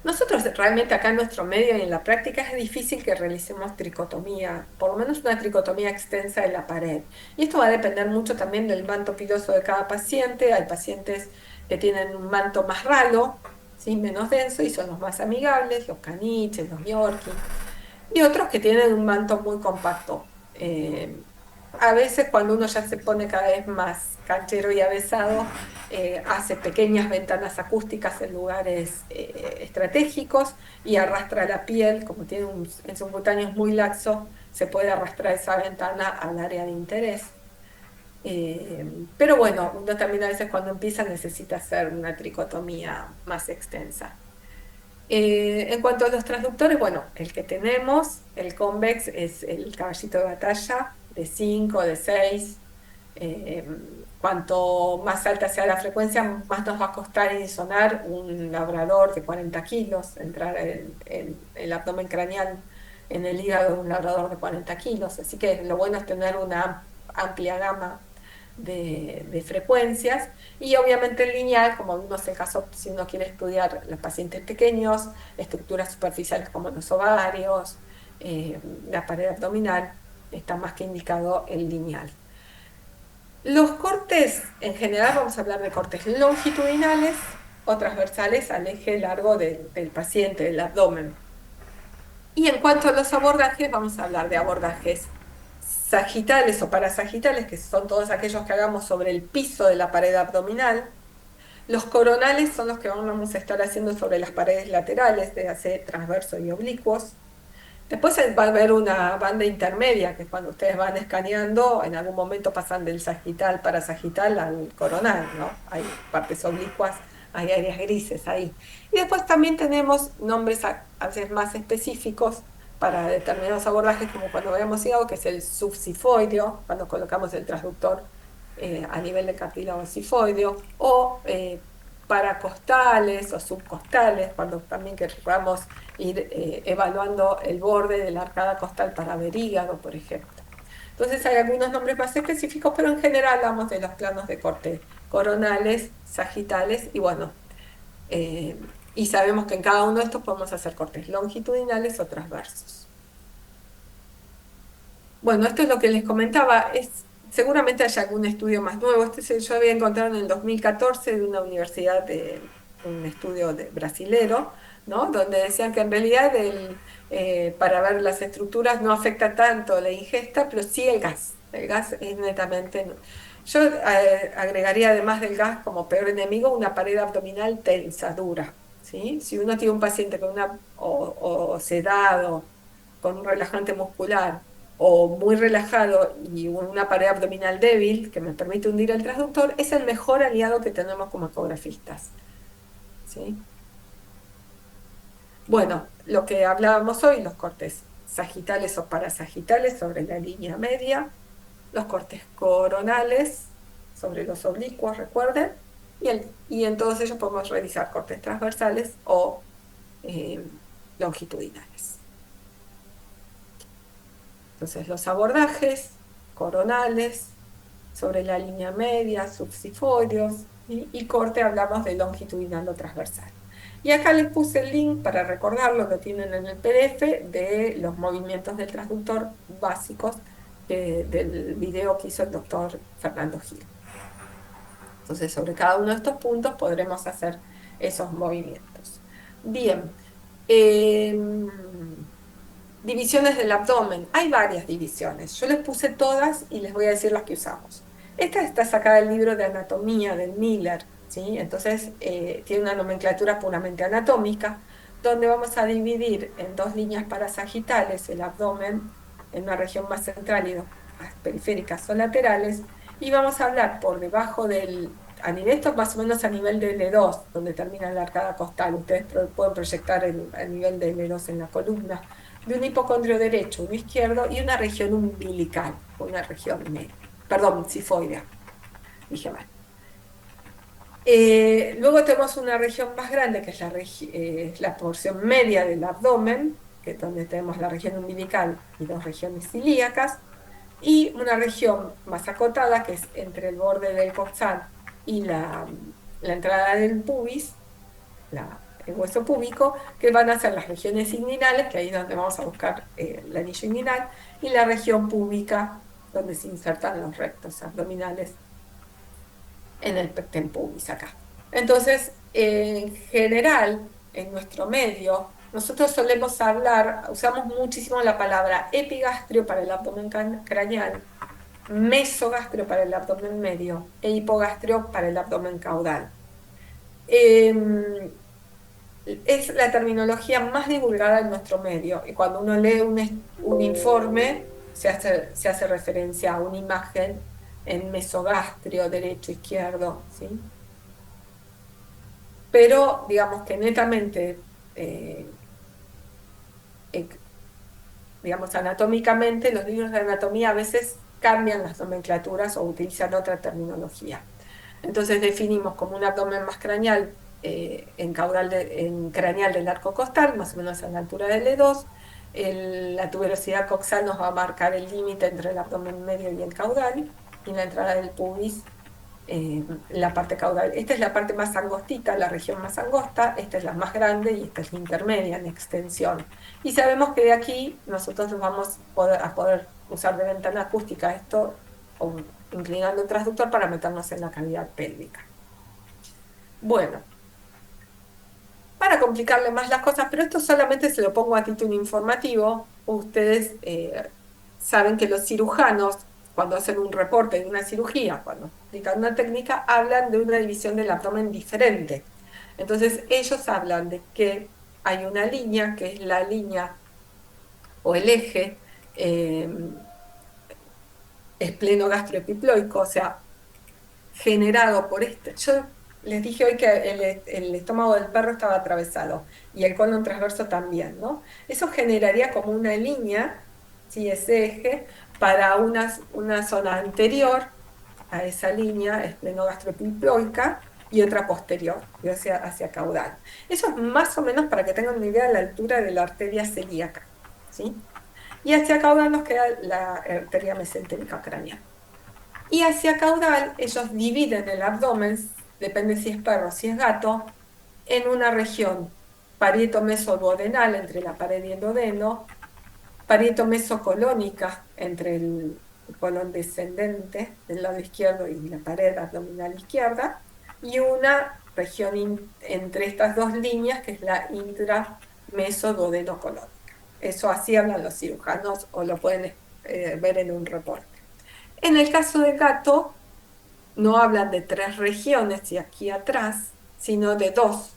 Nosotros realmente acá en nuestro medio y en la práctica es difícil que realicemos tricotomía, por lo menos una tricotomía extensa de la pared. Y esto va a depender mucho también del manto piloso de cada paciente. Hay pacientes que tienen un manto más ralo, ¿sí? Menos denso y son los más amigables, los caniches, los yorkie. Y otros que tienen un manto muy compacto. A veces cuando uno ya se pone cada vez más canchero y avesado, hace pequeñas ventanas acústicas en lugares estratégicos y arrastra la piel, como tiene en subcutáneo muy laxo, se puede arrastrar esa ventana al área de interés. Pero bueno, uno también a veces cuando empieza necesita hacer una tricotomía más extensa. En cuanto a los transductores, bueno, el que tenemos, el convex, es el caballito de batalla de 5, de 6. Cuanto más alta sea la frecuencia, más nos va a costar sonar un labrador de 40 kilos, entrar en el abdomen craneal, en el hígado de un labrador de 40 kilos. Así que lo bueno es tener una amplia gama de frecuencias y obviamente el lineal, como vimos el caso si uno quiere estudiar los pacientes pequeños, estructuras superficiales como los ovarios, la pared abdominal, está más que indicado el lineal. Los cortes, en general vamos a hablar de cortes longitudinales o transversales al eje largo del paciente, del abdomen. Y en cuanto a los abordajes, vamos a hablar de abordajes sagitales o parasagitales, que son todos aquellos que hagamos sobre el piso de la pared abdominal. Los coronales son los que vamos a estar haciendo sobre las paredes laterales, de hacer transverso y oblicuos. Después va a haber una banda intermedia, que es cuando ustedes van escaneando, en algún momento pasan del sagital, parasagital al coronal, ¿no? Hay partes oblicuas, hay áreas grises ahí. Y después también tenemos nombres a veces más específicos para determinados abordajes, como cuando habíamos hígado, que es el subsifoideo, cuando colocamos el transductor a nivel de cartílago sifoideo, o paracostales o subcostales, cuando también queramos ir evaluando el borde de la arcada costal para ver hígado, por ejemplo. Entonces hay algunos nombres más específicos, pero en general hablamos de los planos de corte coronales, sagitales y bueno, y sabemos que en cada uno de estos podemos hacer cortes longitudinales o transversos. Bueno, esto es lo que les comentaba, seguramente hay algún estudio más nuevo. Yo había encontrado en el 2014 de una universidad, un estudio brasilero, ¿no? Donde decían que en realidad para ver las estructuras no afecta tanto la ingesta, pero sí el gas. El gas es netamente... Yo agregaría además del gas como peor enemigo una pared abdominal tensa, dura, ¿sí? Si uno tiene un paciente con o sedado, con un relajante muscular, o muy relajado y una pared abdominal débil que me permite hundir el transductor, es el mejor aliado que tenemos como ecografistas, ¿sí? Bueno, lo que hablábamos hoy, los cortes sagitales o parasagitales sobre la línea media, los cortes coronales sobre los oblicuos, recuerden, y en todos ellos podemos realizar cortes transversales o longitudinales. Entonces, los abordajes coronales sobre la línea media, subsifoideos, y corte hablamos de longitudinal o transversal. Y acá les puse el link para recordar lo que tienen en el PDF de los movimientos del transductor básicos del video que hizo el doctor Fernando Gil. Entonces, sobre cada uno de estos puntos podremos hacer esos movimientos. Bien. Divisiones del abdomen. Hay varias divisiones. Yo les puse todas y les voy a decir las que usamos. Esta está sacada del libro de anatomía del Miller, ¿sí? Entonces tiene una nomenclatura puramente anatómica, donde vamos a dividir en dos líneas parasagitales el abdomen en una región más central y dos más periféricas o laterales, y vamos a hablar por debajo a nivel, esto más o menos a nivel de L2, donde termina la arcada costal. Ustedes pueden proyectar el nivel de L2 en la columna, de un hipocondrio derecho, uno izquierdo y una región umbilical, una región perdón, sifoidea, dije mal. Luego tenemos una región más grande, que es la porción media del abdomen, que es donde tenemos la región umbilical y dos regiones ilíacas, y una región más acotada, que es entre el borde del coxal y la entrada del pubis, el hueso púbico, que van a ser las regiones inguinales, que ahí es donde vamos a buscar el anillo inguinal, y la región púbica, donde se insertan los rectos abdominales en el pecten pubis acá. Entonces, en general, en nuestro medio, nosotros solemos usamos muchísimo la palabra epigastrio para el abdomen craneal, mesogastrio para el abdomen medio e hipogastrio para el abdomen caudal. Es la terminología más divulgada en nuestro medio, y cuando uno lee un informe se hace referencia a una imagen en mesogastrio, derecho, izquierdo, ¿sí? Pero digamos que netamente, digamos anatómicamente, los libros de anatomía a veces cambian las nomenclaturas o utilizan otra terminología. Entonces definimos como un abdomen más craneal, en craneal del arco costal, más o menos a la altura del E2. La tuberosidad coxal nos va a marcar el límite entre el abdomen medio y el caudal, y la entrada del pubis, la parte caudal. Esta es la parte más angostita, la región más angosta, esta es la más grande y esta es la intermedia en extensión. Y sabemos que de aquí nosotros vamos a poder usar de ventana acústica esto, o inclinando el transductor para meternos en la cavidad pélvica. Bueno, para complicarle más las cosas, pero esto solamente se lo pongo a título informativo. Ustedes saben que los cirujanos, cuando hacen un reporte de una cirugía, cuando explican una técnica, hablan de una división del abdomen diferente. Entonces ellos hablan de que hay una línea, que es la línea o el eje esplenogastroepiploico, o sea, generado por este. Yo les dije hoy que el estómago del perro estaba atravesado y el colon transverso también, ¿no? Eso generaría como una línea, ¿sí? Ese eje, para una zona anterior a esa línea esplenogastroepiploica y otra posterior, hacia caudal. Eso es más o menos para que tengan una idea de la altura de la arteria celíaca, ¿sí? Y hacia caudal nos queda la arteria mesentérica craneal. Y hacia caudal ellos dividen el abdomen, depende si es perro o si es gato, en una región parieto-mesoduodenal entre la pared y el duodeno, parieto-mesocolónica entre el colon descendente del lado izquierdo y la pared abdominal izquierda, y una región entre estas dos líneas que es la intramesoduodenocolónica. Eso así hablan los cirujanos, o lo pueden ver en un reporte. En el caso del gato, no hablan de 3 regiones y aquí atrás, sino de 2,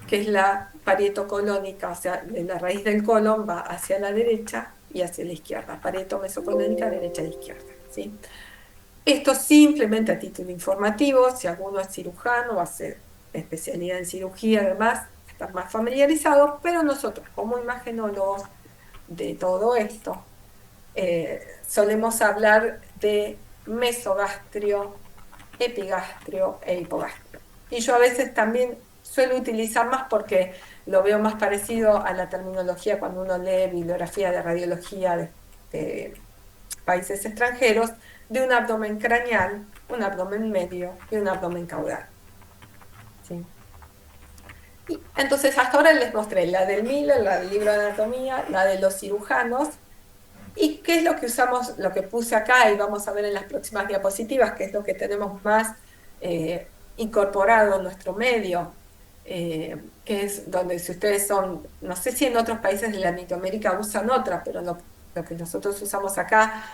que es la parietocolónica, o sea, de la raíz del colon va hacia la derecha y hacia la izquierda, parieto-mesocolónica, derecha e izquierda, ¿sí? Esto simplemente a título informativo, si alguno es cirujano o hace especialidad en cirugía, además, estar más familiarizado, pero nosotros como imagenólogos de todo esto, solemos hablar de mesogastrio, epigastrio e hipogastrio. Y yo a veces también suelo utilizar más porque lo veo más parecido a la terminología cuando uno lee bibliografía de radiología de países extranjeros, de un abdomen craneal, un abdomen medio y un abdomen caudal. ¿Sí? Y entonces hasta ahora les mostré la del Miller, la del libro de anatomía, la de los cirujanos. ¿Y qué es lo que usamos, lo que puse acá y vamos a ver en las próximas diapositivas, que es lo que tenemos más incorporado en nuestro medio? que es donde si ustedes son, no sé si en otros países de Latinoamérica usan otra, pero lo que nosotros usamos acá,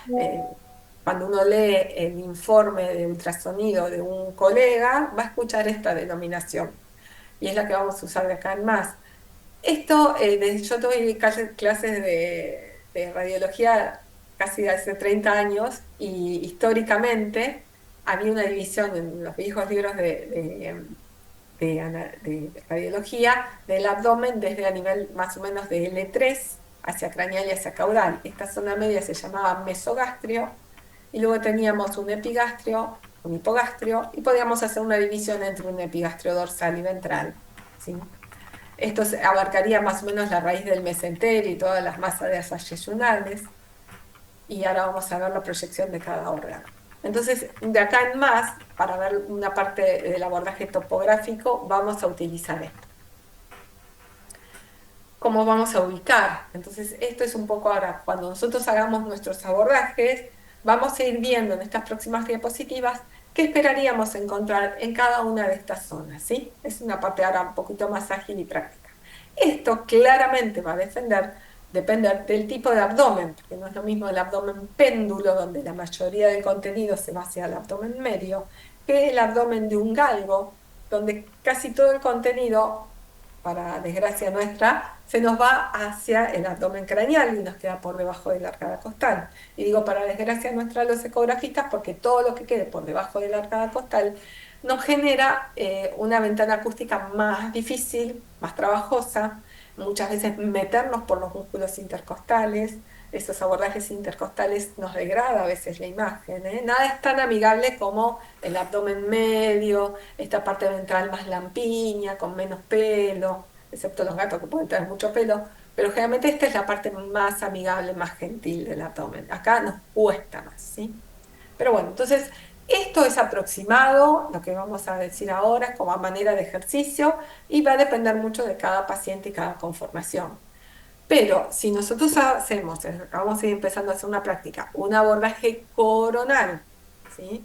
cuando uno lee el informe de ultrasonido de un colega, va a escuchar esta denominación y es la que vamos a usar de acá en más. Esto, yo doy clases de radiología casi de hace 30 años y históricamente había una división en los viejos libros de radiología del abdomen desde a nivel más o menos de L3 hacia craneal y hacia caudal. Esta zona media se llamaba mesogastrio y luego teníamos un epigastrio, un hipogastrio y podíamos hacer una división entre un epigastrio dorsal y ventral, ¿sí? Esto abarcaría más o menos la raíz del mesentero y todas las masas de asas yeyunales. Y ahora vamos a ver la proyección de cada órgano. Entonces, de acá en más, para ver una parte del abordaje topográfico, vamos a utilizar esto. ¿Cómo vamos a ubicar? Entonces, esto es un poco ahora, cuando nosotros hagamos nuestros abordajes, vamos a ir viendo en estas próximas diapositivas qué esperaríamos encontrar en cada una de estas zonas, ¿sí? Es una parte ahora un poquito más ágil y práctica. Esto claramente va a depender del tipo de abdomen, porque no es lo mismo el abdomen péndulo, donde la mayoría del contenido se va hacia el abdomen medio, que el abdomen de un galgo, donde casi todo el contenido, para desgracia nuestra, se nos va hacia el abdomen craneal y nos queda por debajo de la arcada costal. Y digo para desgracia nuestra los ecografistas porque todo lo que quede por debajo de la arcada costal nos genera una ventana acústica más difícil, más trabajosa, muchas veces meternos por los músculos intercostales, esos abordajes intercostales nos degrada a veces la imagen, ¿eh? Nada es tan amigable como el abdomen medio, esta parte ventral más lampiña, con menos pelo, excepto los gatos que pueden tener mucho pelo, pero generalmente esta es la parte más amigable, más gentil del abdomen. Acá nos cuesta más, ¿sí? Pero bueno, entonces esto es aproximado, lo que vamos a decir ahora, como a manera de ejercicio, y va a depender mucho de cada paciente y cada conformación. Pero si nosotros hacemos, vamos a ir empezando a hacer una práctica, un abordaje coronal, ¿sí?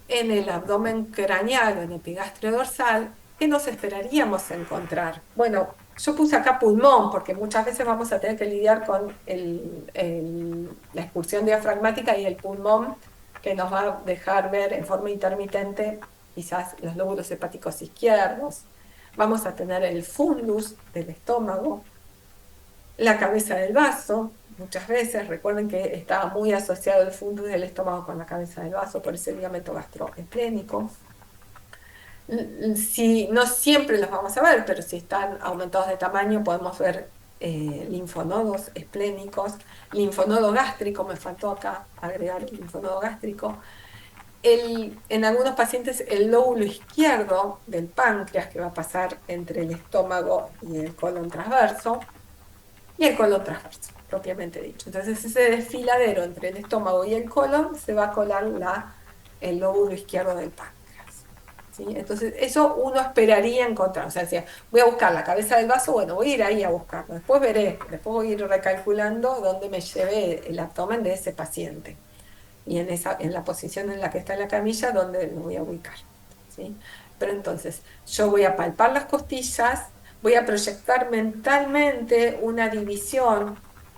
En el abdomen craneal o en el epigastrio dorsal, ¿qué nos esperaríamos encontrar? Bueno, yo puse acá pulmón porque muchas veces vamos a tener que lidiar con la expulsión diafragmática y el pulmón que nos va a dejar ver en forma intermitente quizás los lóbulos hepáticos izquierdos. Vamos a tener el fundus del estómago, la cabeza del vaso, muchas veces, recuerden que estaba muy asociado el fundus del estómago con la cabeza del vaso por ese ligamento gastroesplénico. Si, no siempre los vamos a ver, pero si están aumentados de tamaño podemos ver linfonodos esplénicos, linfonodo gástrico, me faltó acá agregar el linfonodo gástrico. En algunos pacientes el lóbulo izquierdo del páncreas que va a pasar entre el estómago y el colon transverso, y el colon transverso, propiamente dicho. Entonces ese desfiladero entre el estómago y el colon se va a colar el lóbulo izquierdo del páncreas, ¿sí? Entonces eso uno esperaría encontrar, o sea, si voy a buscar la cabeza del vaso, bueno, voy a ir ahí a buscarlo, después veré, después voy a ir recalculando dónde me lleve el abdomen de ese paciente y en la posición en la que está en la camilla, dónde lo voy a ubicar, ¿sí? Pero entonces yo voy a palpar las costillas, voy a proyectar mentalmente una división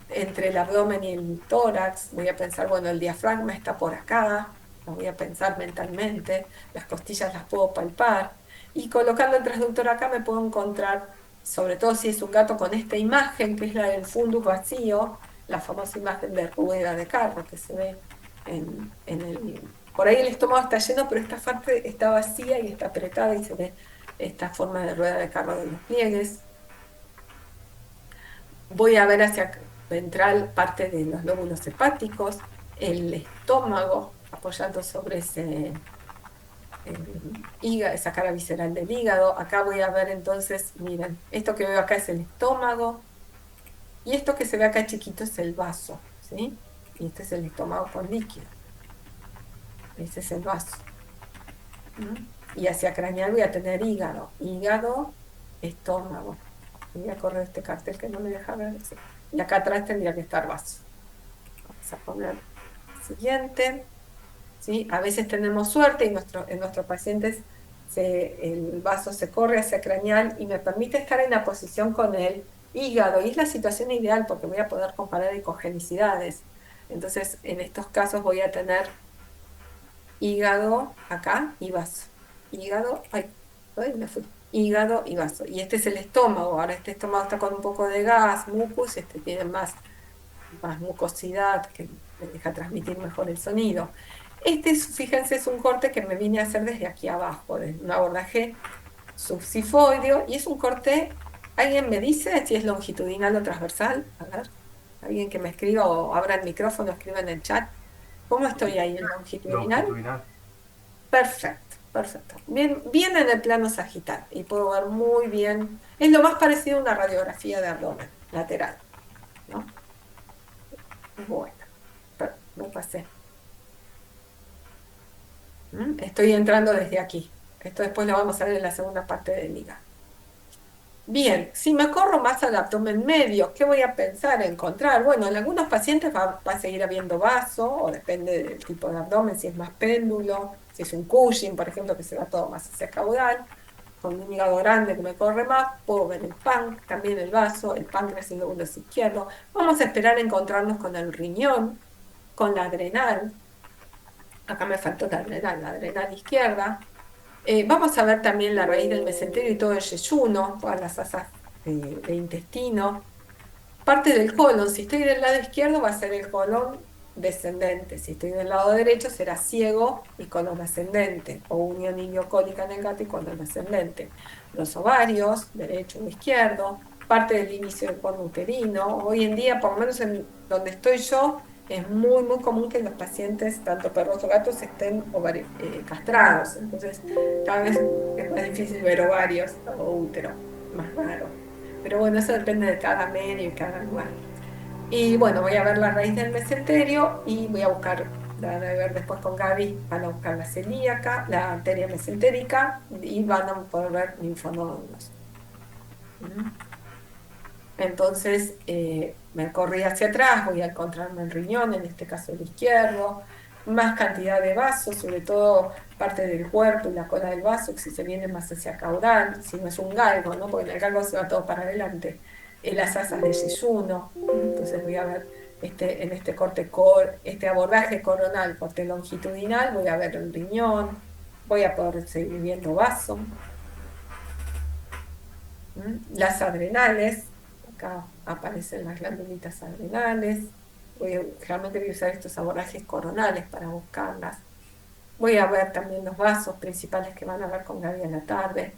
entre el abdomen y el tórax, voy a pensar, bueno, el diafragma está por acá, lo voy a pensar mentalmente, las costillas las puedo palpar, y colocando el transductor acá me puedo encontrar, sobre todo si es un gato, con esta imagen, que es la del fundus vacío, la famosa imagen de rueda de carro que se ve por ahí el estómago está lleno, pero esta parte está vacía y está apretada y se ve esta forma de rueda de carro de los pliegues. Voy a ver hacia ventral parte de los lóbulos hepáticos, el estómago apoyando sobre hígado, esa cara visceral del hígado. Acá voy a ver entonces, miren, esto que veo acá es el estómago y esto que se ve acá chiquito es el vaso, ¿sí? Y este es el estómago con líquido. Ese es el vaso. Y hacia craneal voy a tener hígado, estómago. Voy a correr este cartel que no me deja ver. Y acá atrás tendría que estar vaso. Vamos a poner el siguiente. ¿Sí? A veces tenemos suerte y en nuestros pacientes el vaso se corre hacia craneal y me permite estar en la posición con el hígado. Y es la situación ideal porque voy a poder comparar ecogenicidades. Entonces, en estos casos voy a tener hígado acá y vaso. Hígado, ay, me fui. Hígado y vaso. Y este es el estómago. Ahora este estómago está con un poco de gas, mucus, este tiene más mucosidad que me deja transmitir mejor el sonido. Fíjense, es un corte que me vine a hacer desde aquí abajo, desde un abordaje subsifoideo, y es un corte, ¿alguien me dice si es longitudinal o transversal? A ver, alguien que me escriba o abra el micrófono, escriba en el chat. ¿Cómo estoy ahí en longitudinal? Longitudinal. Perfecto, perfecto. Bien, bien en el plano sagital y puedo ver muy bien. Es lo más parecido a una radiografía de abdomen lateral, ¿no? Bueno, me pasé. Estoy entrando desde aquí. Esto después lo vamos a ver en la segunda parte del hígado. Bien, si me corro más al abdomen medio, ¿qué voy a pensar? Encontrar. Bueno, en algunos pacientes va a seguir habiendo vaso, o depende del tipo de abdomen, si es más péndulo, si es un Cushing, por ejemplo, que se va todo más hacia caudal. Con un hígado grande que me corre más, puedo ver el PANC, también el vaso, el páncreas y el lóbulo izquierdo. Vamos a esperar a encontrarnos con el riñón, con la adrenal. Acá me faltó la adrenal izquierda. Vamos a ver también la raíz del mesenterio y todo el yeyuno, todas las asas de intestino. Parte del colon, si estoy del lado izquierdo va a ser el colon descendente, si estoy del lado derecho será ciego y colon ascendente, o unión iliocólica en el gato y colon ascendente. Los ovarios, derecho o izquierdo, parte del inicio del cuerno uterino. Hoy en día, por lo menos en donde estoy yo, es muy, muy común que los pacientes, tanto perros o gatos, estén castrados. Entonces, cada vez es más difícil ver ovarios o útero, más raro. Pero bueno, eso depende de cada medio y cada lugar. Y bueno, voy a ver la raíz del mesenterio y voy a buscar, la van a ver después con Gaby, van a buscar la celíaca, la arteria mesentérica y van a poder ver linfonodos. Entonces me corrí hacia atrás, voy a encontrarme el riñón, en este caso el izquierdo, más cantidad de vasos, sobre todo parte del cuerpo y la cola del vaso, que si se viene más hacia caudal, si no es un galgo, ¿no? Porque en el galgo se va todo para adelante, las asas de yeyuno. Entonces voy a ver en este corte, este abordaje coronal, corte longitudinal, voy a ver el riñón, voy a poder seguir viendo vaso. Las adrenales, acá aparecen las glandulitas adrenales. Realmente voy a usar estos abordajes coronales para buscarlas. Voy a ver también los vasos principales que van a ver con Gaby en la tarde.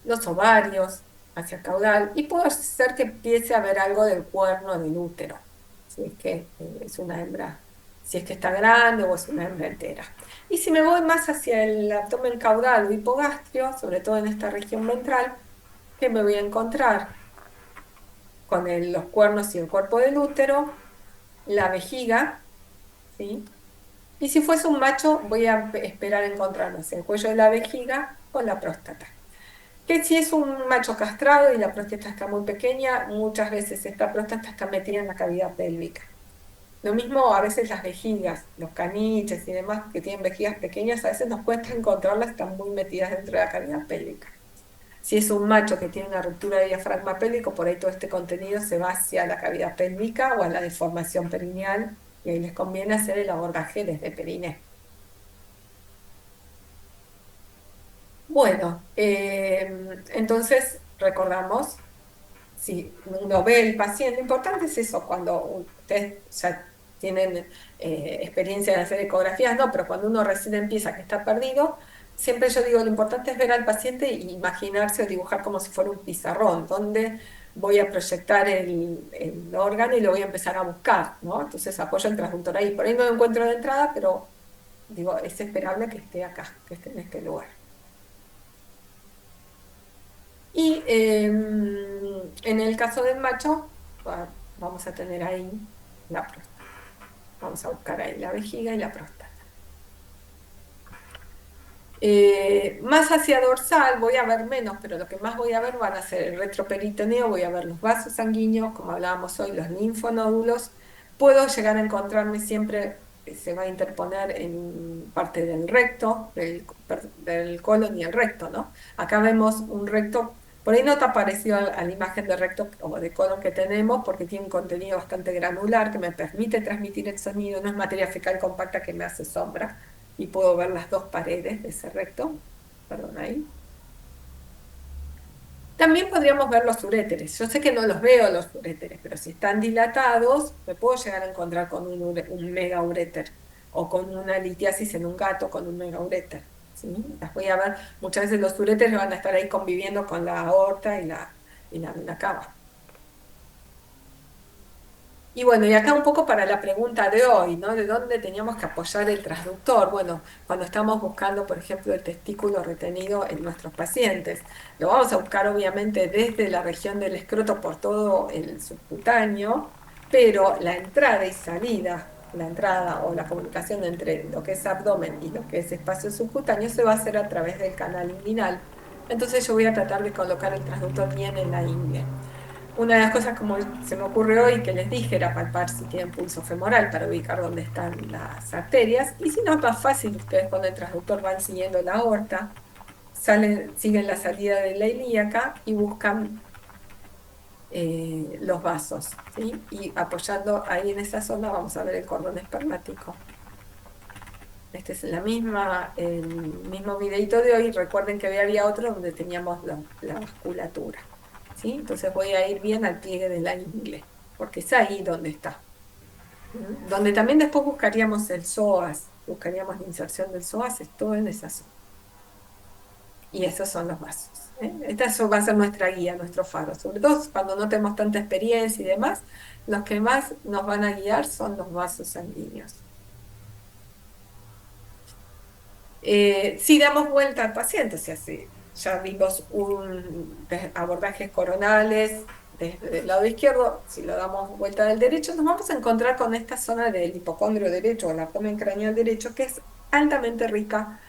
Los ovarios hacia caudal. Y puede ser que empiece a ver algo del cuerno del útero. Si es que es una hembra, si es que está grande o es una hembra entera. Y si me voy más hacia el abdomen caudal o hipogastrio, sobre todo en esta región ventral, ¿qué me voy a encontrar? Con los cuernos y el cuerpo del útero, la vejiga, ¿sí? Y si fuese un macho, voy a esperar encontrarnos el cuello de la vejiga con la próstata. Que si es un macho castrado y la próstata está muy pequeña, muchas veces esta próstata está metida en la cavidad pélvica. Lo mismo a veces las vejigas, los caniches y demás que tienen vejigas pequeñas, a veces nos cuesta encontrarlas, están muy metidas dentro de la cavidad pélvica. Si es un macho que tiene una ruptura de diafragma pélvico, por ahí todo este contenido se va hacia la cavidad pélvica o a la deformación perineal, y ahí les conviene hacer el abordaje desde periné. Bueno, entonces recordamos, si uno ve el paciente, lo importante es eso, cuando ustedes ya tienen experiencia en hacer ecografías, no, pero cuando uno recién empieza que está perdido, siempre yo digo, lo importante es ver al paciente e imaginarse o dibujar como si fuera un pizarrón, donde voy a proyectar el órgano y lo voy a empezar a buscar, ¿no? Entonces apoyo el transductor ahí. Por ahí no lo encuentro de entrada, pero digo, es esperable que esté acá, que esté en este lugar. Y en el caso del macho, vamos a tener ahí la próstata. Vamos a buscar ahí la vejiga y la próstata. Más hacia dorsal voy a ver menos, pero lo que más voy a ver van a ser el retroperitoneo, voy a ver los vasos sanguíneos, como hablábamos hoy, los linfonódulos. Puedo llegar a encontrarme siempre se va a interponer en parte del recto, del colon y el recto, ¿no? Acá vemos un recto, por ahí no está parecido a la imagen de recto o de colon que tenemos, porque tiene un contenido bastante granular que me permite transmitir el sonido, no es materia fecal compacta que me hace sombra, y puedo ver las dos paredes de ese recto, perdón ahí. También podríamos ver los uréteres. Yo sé que no los veo los uréteres, pero si están dilatados, me puedo llegar a encontrar con un megauréter o con una litiasis en un gato con un megauréter. ¿Sí? Las voy a ver. Muchas veces los uréteres van a estar ahí conviviendo con la aorta y la vena cava. Y bueno, y acá un poco para la pregunta de hoy, ¿no? ¿De dónde teníamos que apoyar el transductor? Bueno, cuando estamos buscando, por ejemplo, el testículo retenido en nuestros pacientes, lo vamos a buscar obviamente desde la región del escroto por todo el subcutáneo, pero la entrada y salida, la entrada o la comunicación entre lo que es abdomen y lo que es espacio subcutáneo se va a hacer a través del canal inguinal. Entonces yo voy a tratar de colocar el transductor bien en la ingle. Una de las cosas como se me ocurre hoy que les dije era palpar si tienen pulso femoral para ubicar dónde están las arterias. Y si no es más fácil, ustedes con el transductor van siguiendo la aorta, siguen la salida de la ilíaca y buscan los vasos, ¿sí? Y apoyando ahí en esa zona vamos a ver el cordón espermático. Este es el mismo videito de hoy. Recuerden que había otro donde teníamos la vasculatura. ¿Sí? Entonces voy a ir bien al pliegue de la ingle, porque es ahí donde está. Donde también después buscaríamos el psoas, buscaríamos la inserción del psoas, es todo en esa zona. Y esos son los vasos. Esta va a ser nuestra guía, nuestro faro. Sobre todo cuando no tenemos tanta experiencia y demás, los que más nos van a guiar son los vasos sanguíneos. Si damos vuelta al paciente, o sea, si ya vimos abordajes coronales desde el lado izquierdo, si lo damos vuelta del derecho, nos vamos a encontrar con esta zona del hipocondrio derecho o el abdomen craneal derecho, que es altamente rica.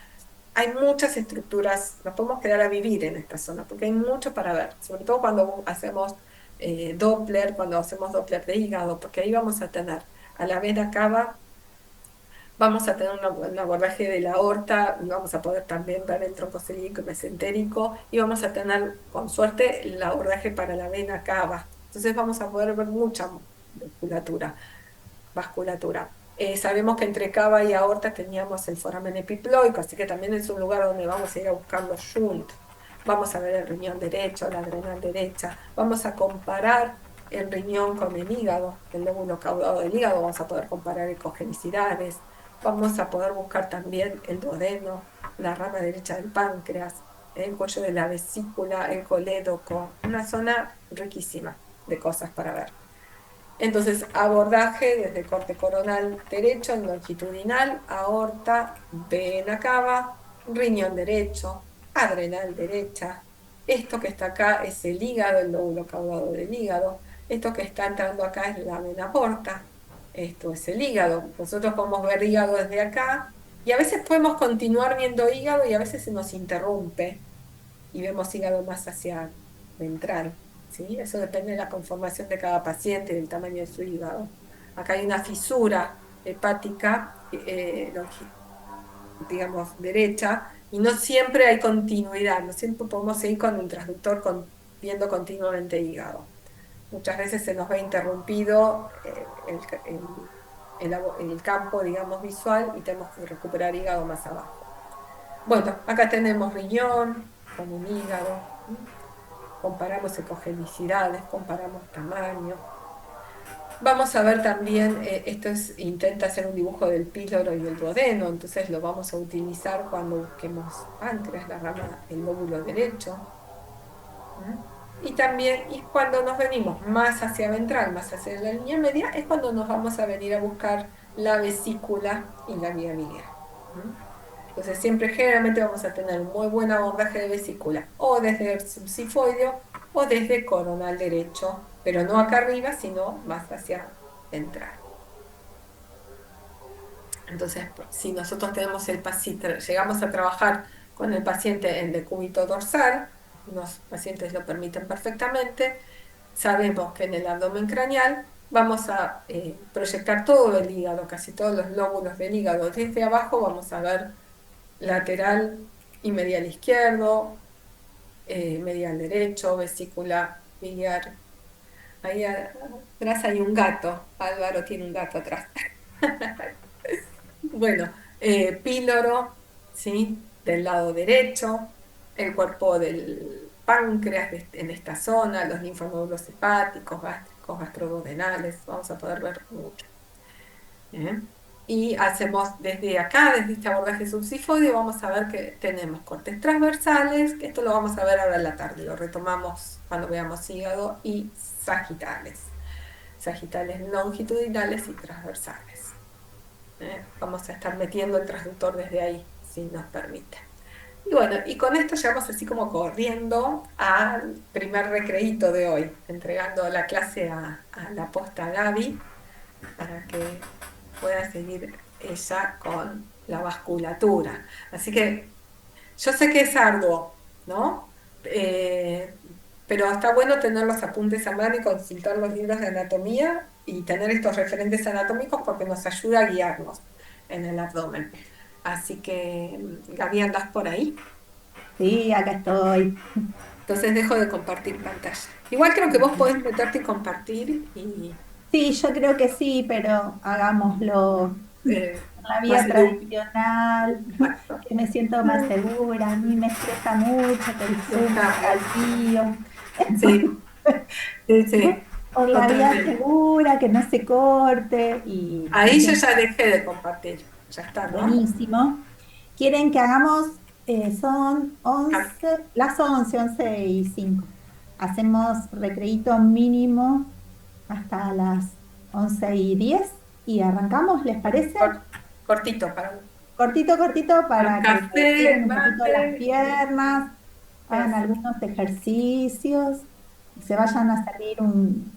Hay muchas estructuras, nos podemos quedar a vivir en esta zona, porque hay mucho para ver, sobre todo cuando hacemos cuando hacemos Doppler de hígado, porque ahí vamos a tener a la vena cava. Vamos a tener un abordaje de la aorta, y vamos a poder también ver el tronco celíaco y mesentérico, y vamos a tener, con suerte, el abordaje para la vena cava. Entonces vamos a poder ver mucha vasculatura. Sabemos que entre cava y aorta teníamos el foramen epiploico, así que también es un lugar donde vamos a ir a buscar los shunt. Vamos a ver el riñón derecho, la adrenal derecha. Vamos a comparar el riñón con el hígado, el lóbulo caudado del hígado. Vamos a poder comparar ecogenicidades. Vamos a poder buscar también el duodeno, la rama derecha del páncreas, el cuello de la vesícula, el colédoco. Una zona riquísima de cosas para ver. Entonces, abordaje desde corte coronal derecho en longitudinal, aorta, vena cava, riñón derecho, adrenal derecha. Esto que está acá es el hígado, el lóbulo caudado del hígado. Esto que está entrando acá es la vena porta. Esto es el hígado. Nosotros podemos ver hígado desde acá y a veces podemos continuar viendo hígado y a veces se nos interrumpe y vemos hígado más hacia ventral. ¿Sí? Eso depende de la conformación de cada paciente y del tamaño de su hígado. Acá hay una fisura hepática, digamos, derecha, y no siempre hay continuidad, no siempre podemos seguir con el transductor viendo continuamente hígado. Muchas veces se nos ve interrumpido el campo, digamos, visual y tenemos que recuperar hígado más abajo. Bueno, acá tenemos riñón con un hígado. Comparamos ecogenicidades, comparamos tamaño. Vamos a ver también, intenta hacer un dibujo del píloro y del duodeno, entonces lo vamos a utilizar cuando busquemos páncreas, la rama, el lóbulo derecho. Y también, y cuando nos venimos más hacia ventral, más hacia la línea media, es cuando nos vamos a venir a buscar la vesícula y la vía biliar. Entonces siempre generalmente vamos a tener un muy buen abordaje de vesícula, o desde el subsifoideo o desde coronal derecho, pero no acá arriba, sino más hacia ventral. Entonces, si nosotros tenemos llegamos a trabajar con el paciente en decúbito dorsal, los pacientes lo permiten perfectamente, sabemos que en el abdomen craneal vamos a proyectar todo el hígado, casi todos los lóbulos del hígado. Desde abajo vamos a ver lateral y medial izquierdo, medial derecho, vesícula biliar. Ahí atrás hay un gato. Álvaro tiene un gato atrás. Bueno, píloro, ¿sí? Del lado derecho, el cuerpo del páncreas en esta zona, los linfonodos hepáticos, gástricos, gastroduodenales, vamos a poder ver mucho. ¿Eh? Y hacemos desde acá, desde este abordaje subsifoide, vamos a ver que tenemos cortes transversales, que esto lo vamos a ver ahora en la tarde, lo retomamos cuando veamos hígado, y sagitales. Sagitales longitudinales y transversales. Vamos a estar metiendo el transductor desde ahí, si nos permite. Y bueno, y con esto llegamos así como corriendo al primer recreíto de hoy, entregando la clase a la posta Gaby para que pueda seguir ella con la vasculatura. Así que yo sé que es arduo, ¿no? Pero está bueno tener los apuntes a mano y consultar los libros de anatomía y tener estos referentes anatómicos porque nos ayuda a guiarnos en el abdomen. Así que, Gaby, ¿andás por ahí? Sí, acá estoy. Entonces dejo de compartir pantalla. Igual creo que vos podés meterte y compartir y Sí, yo creo que sí, pero hagámoslo por la más vía lúdico. tradicional, Exacto. que me siento más segura. A mí me estresa mucho que el Zoom Está haga bien. lío. Sí, sí, sí, Por la vía totalmente. segura, que no se corte y Ahí yo siempre ya dejé de compartir. Ya está, ¿no? buenísimo. Quieren que hagamos, son Ah, 11, las 11:05. Hacemos recreíto mínimo hasta las 11:10 y arrancamos, ¿les parece? cortito para Cortito, cortito un para que café, estiren un poquito las mate. piernas, hagan Eso. algunos ejercicios y se vayan a servir un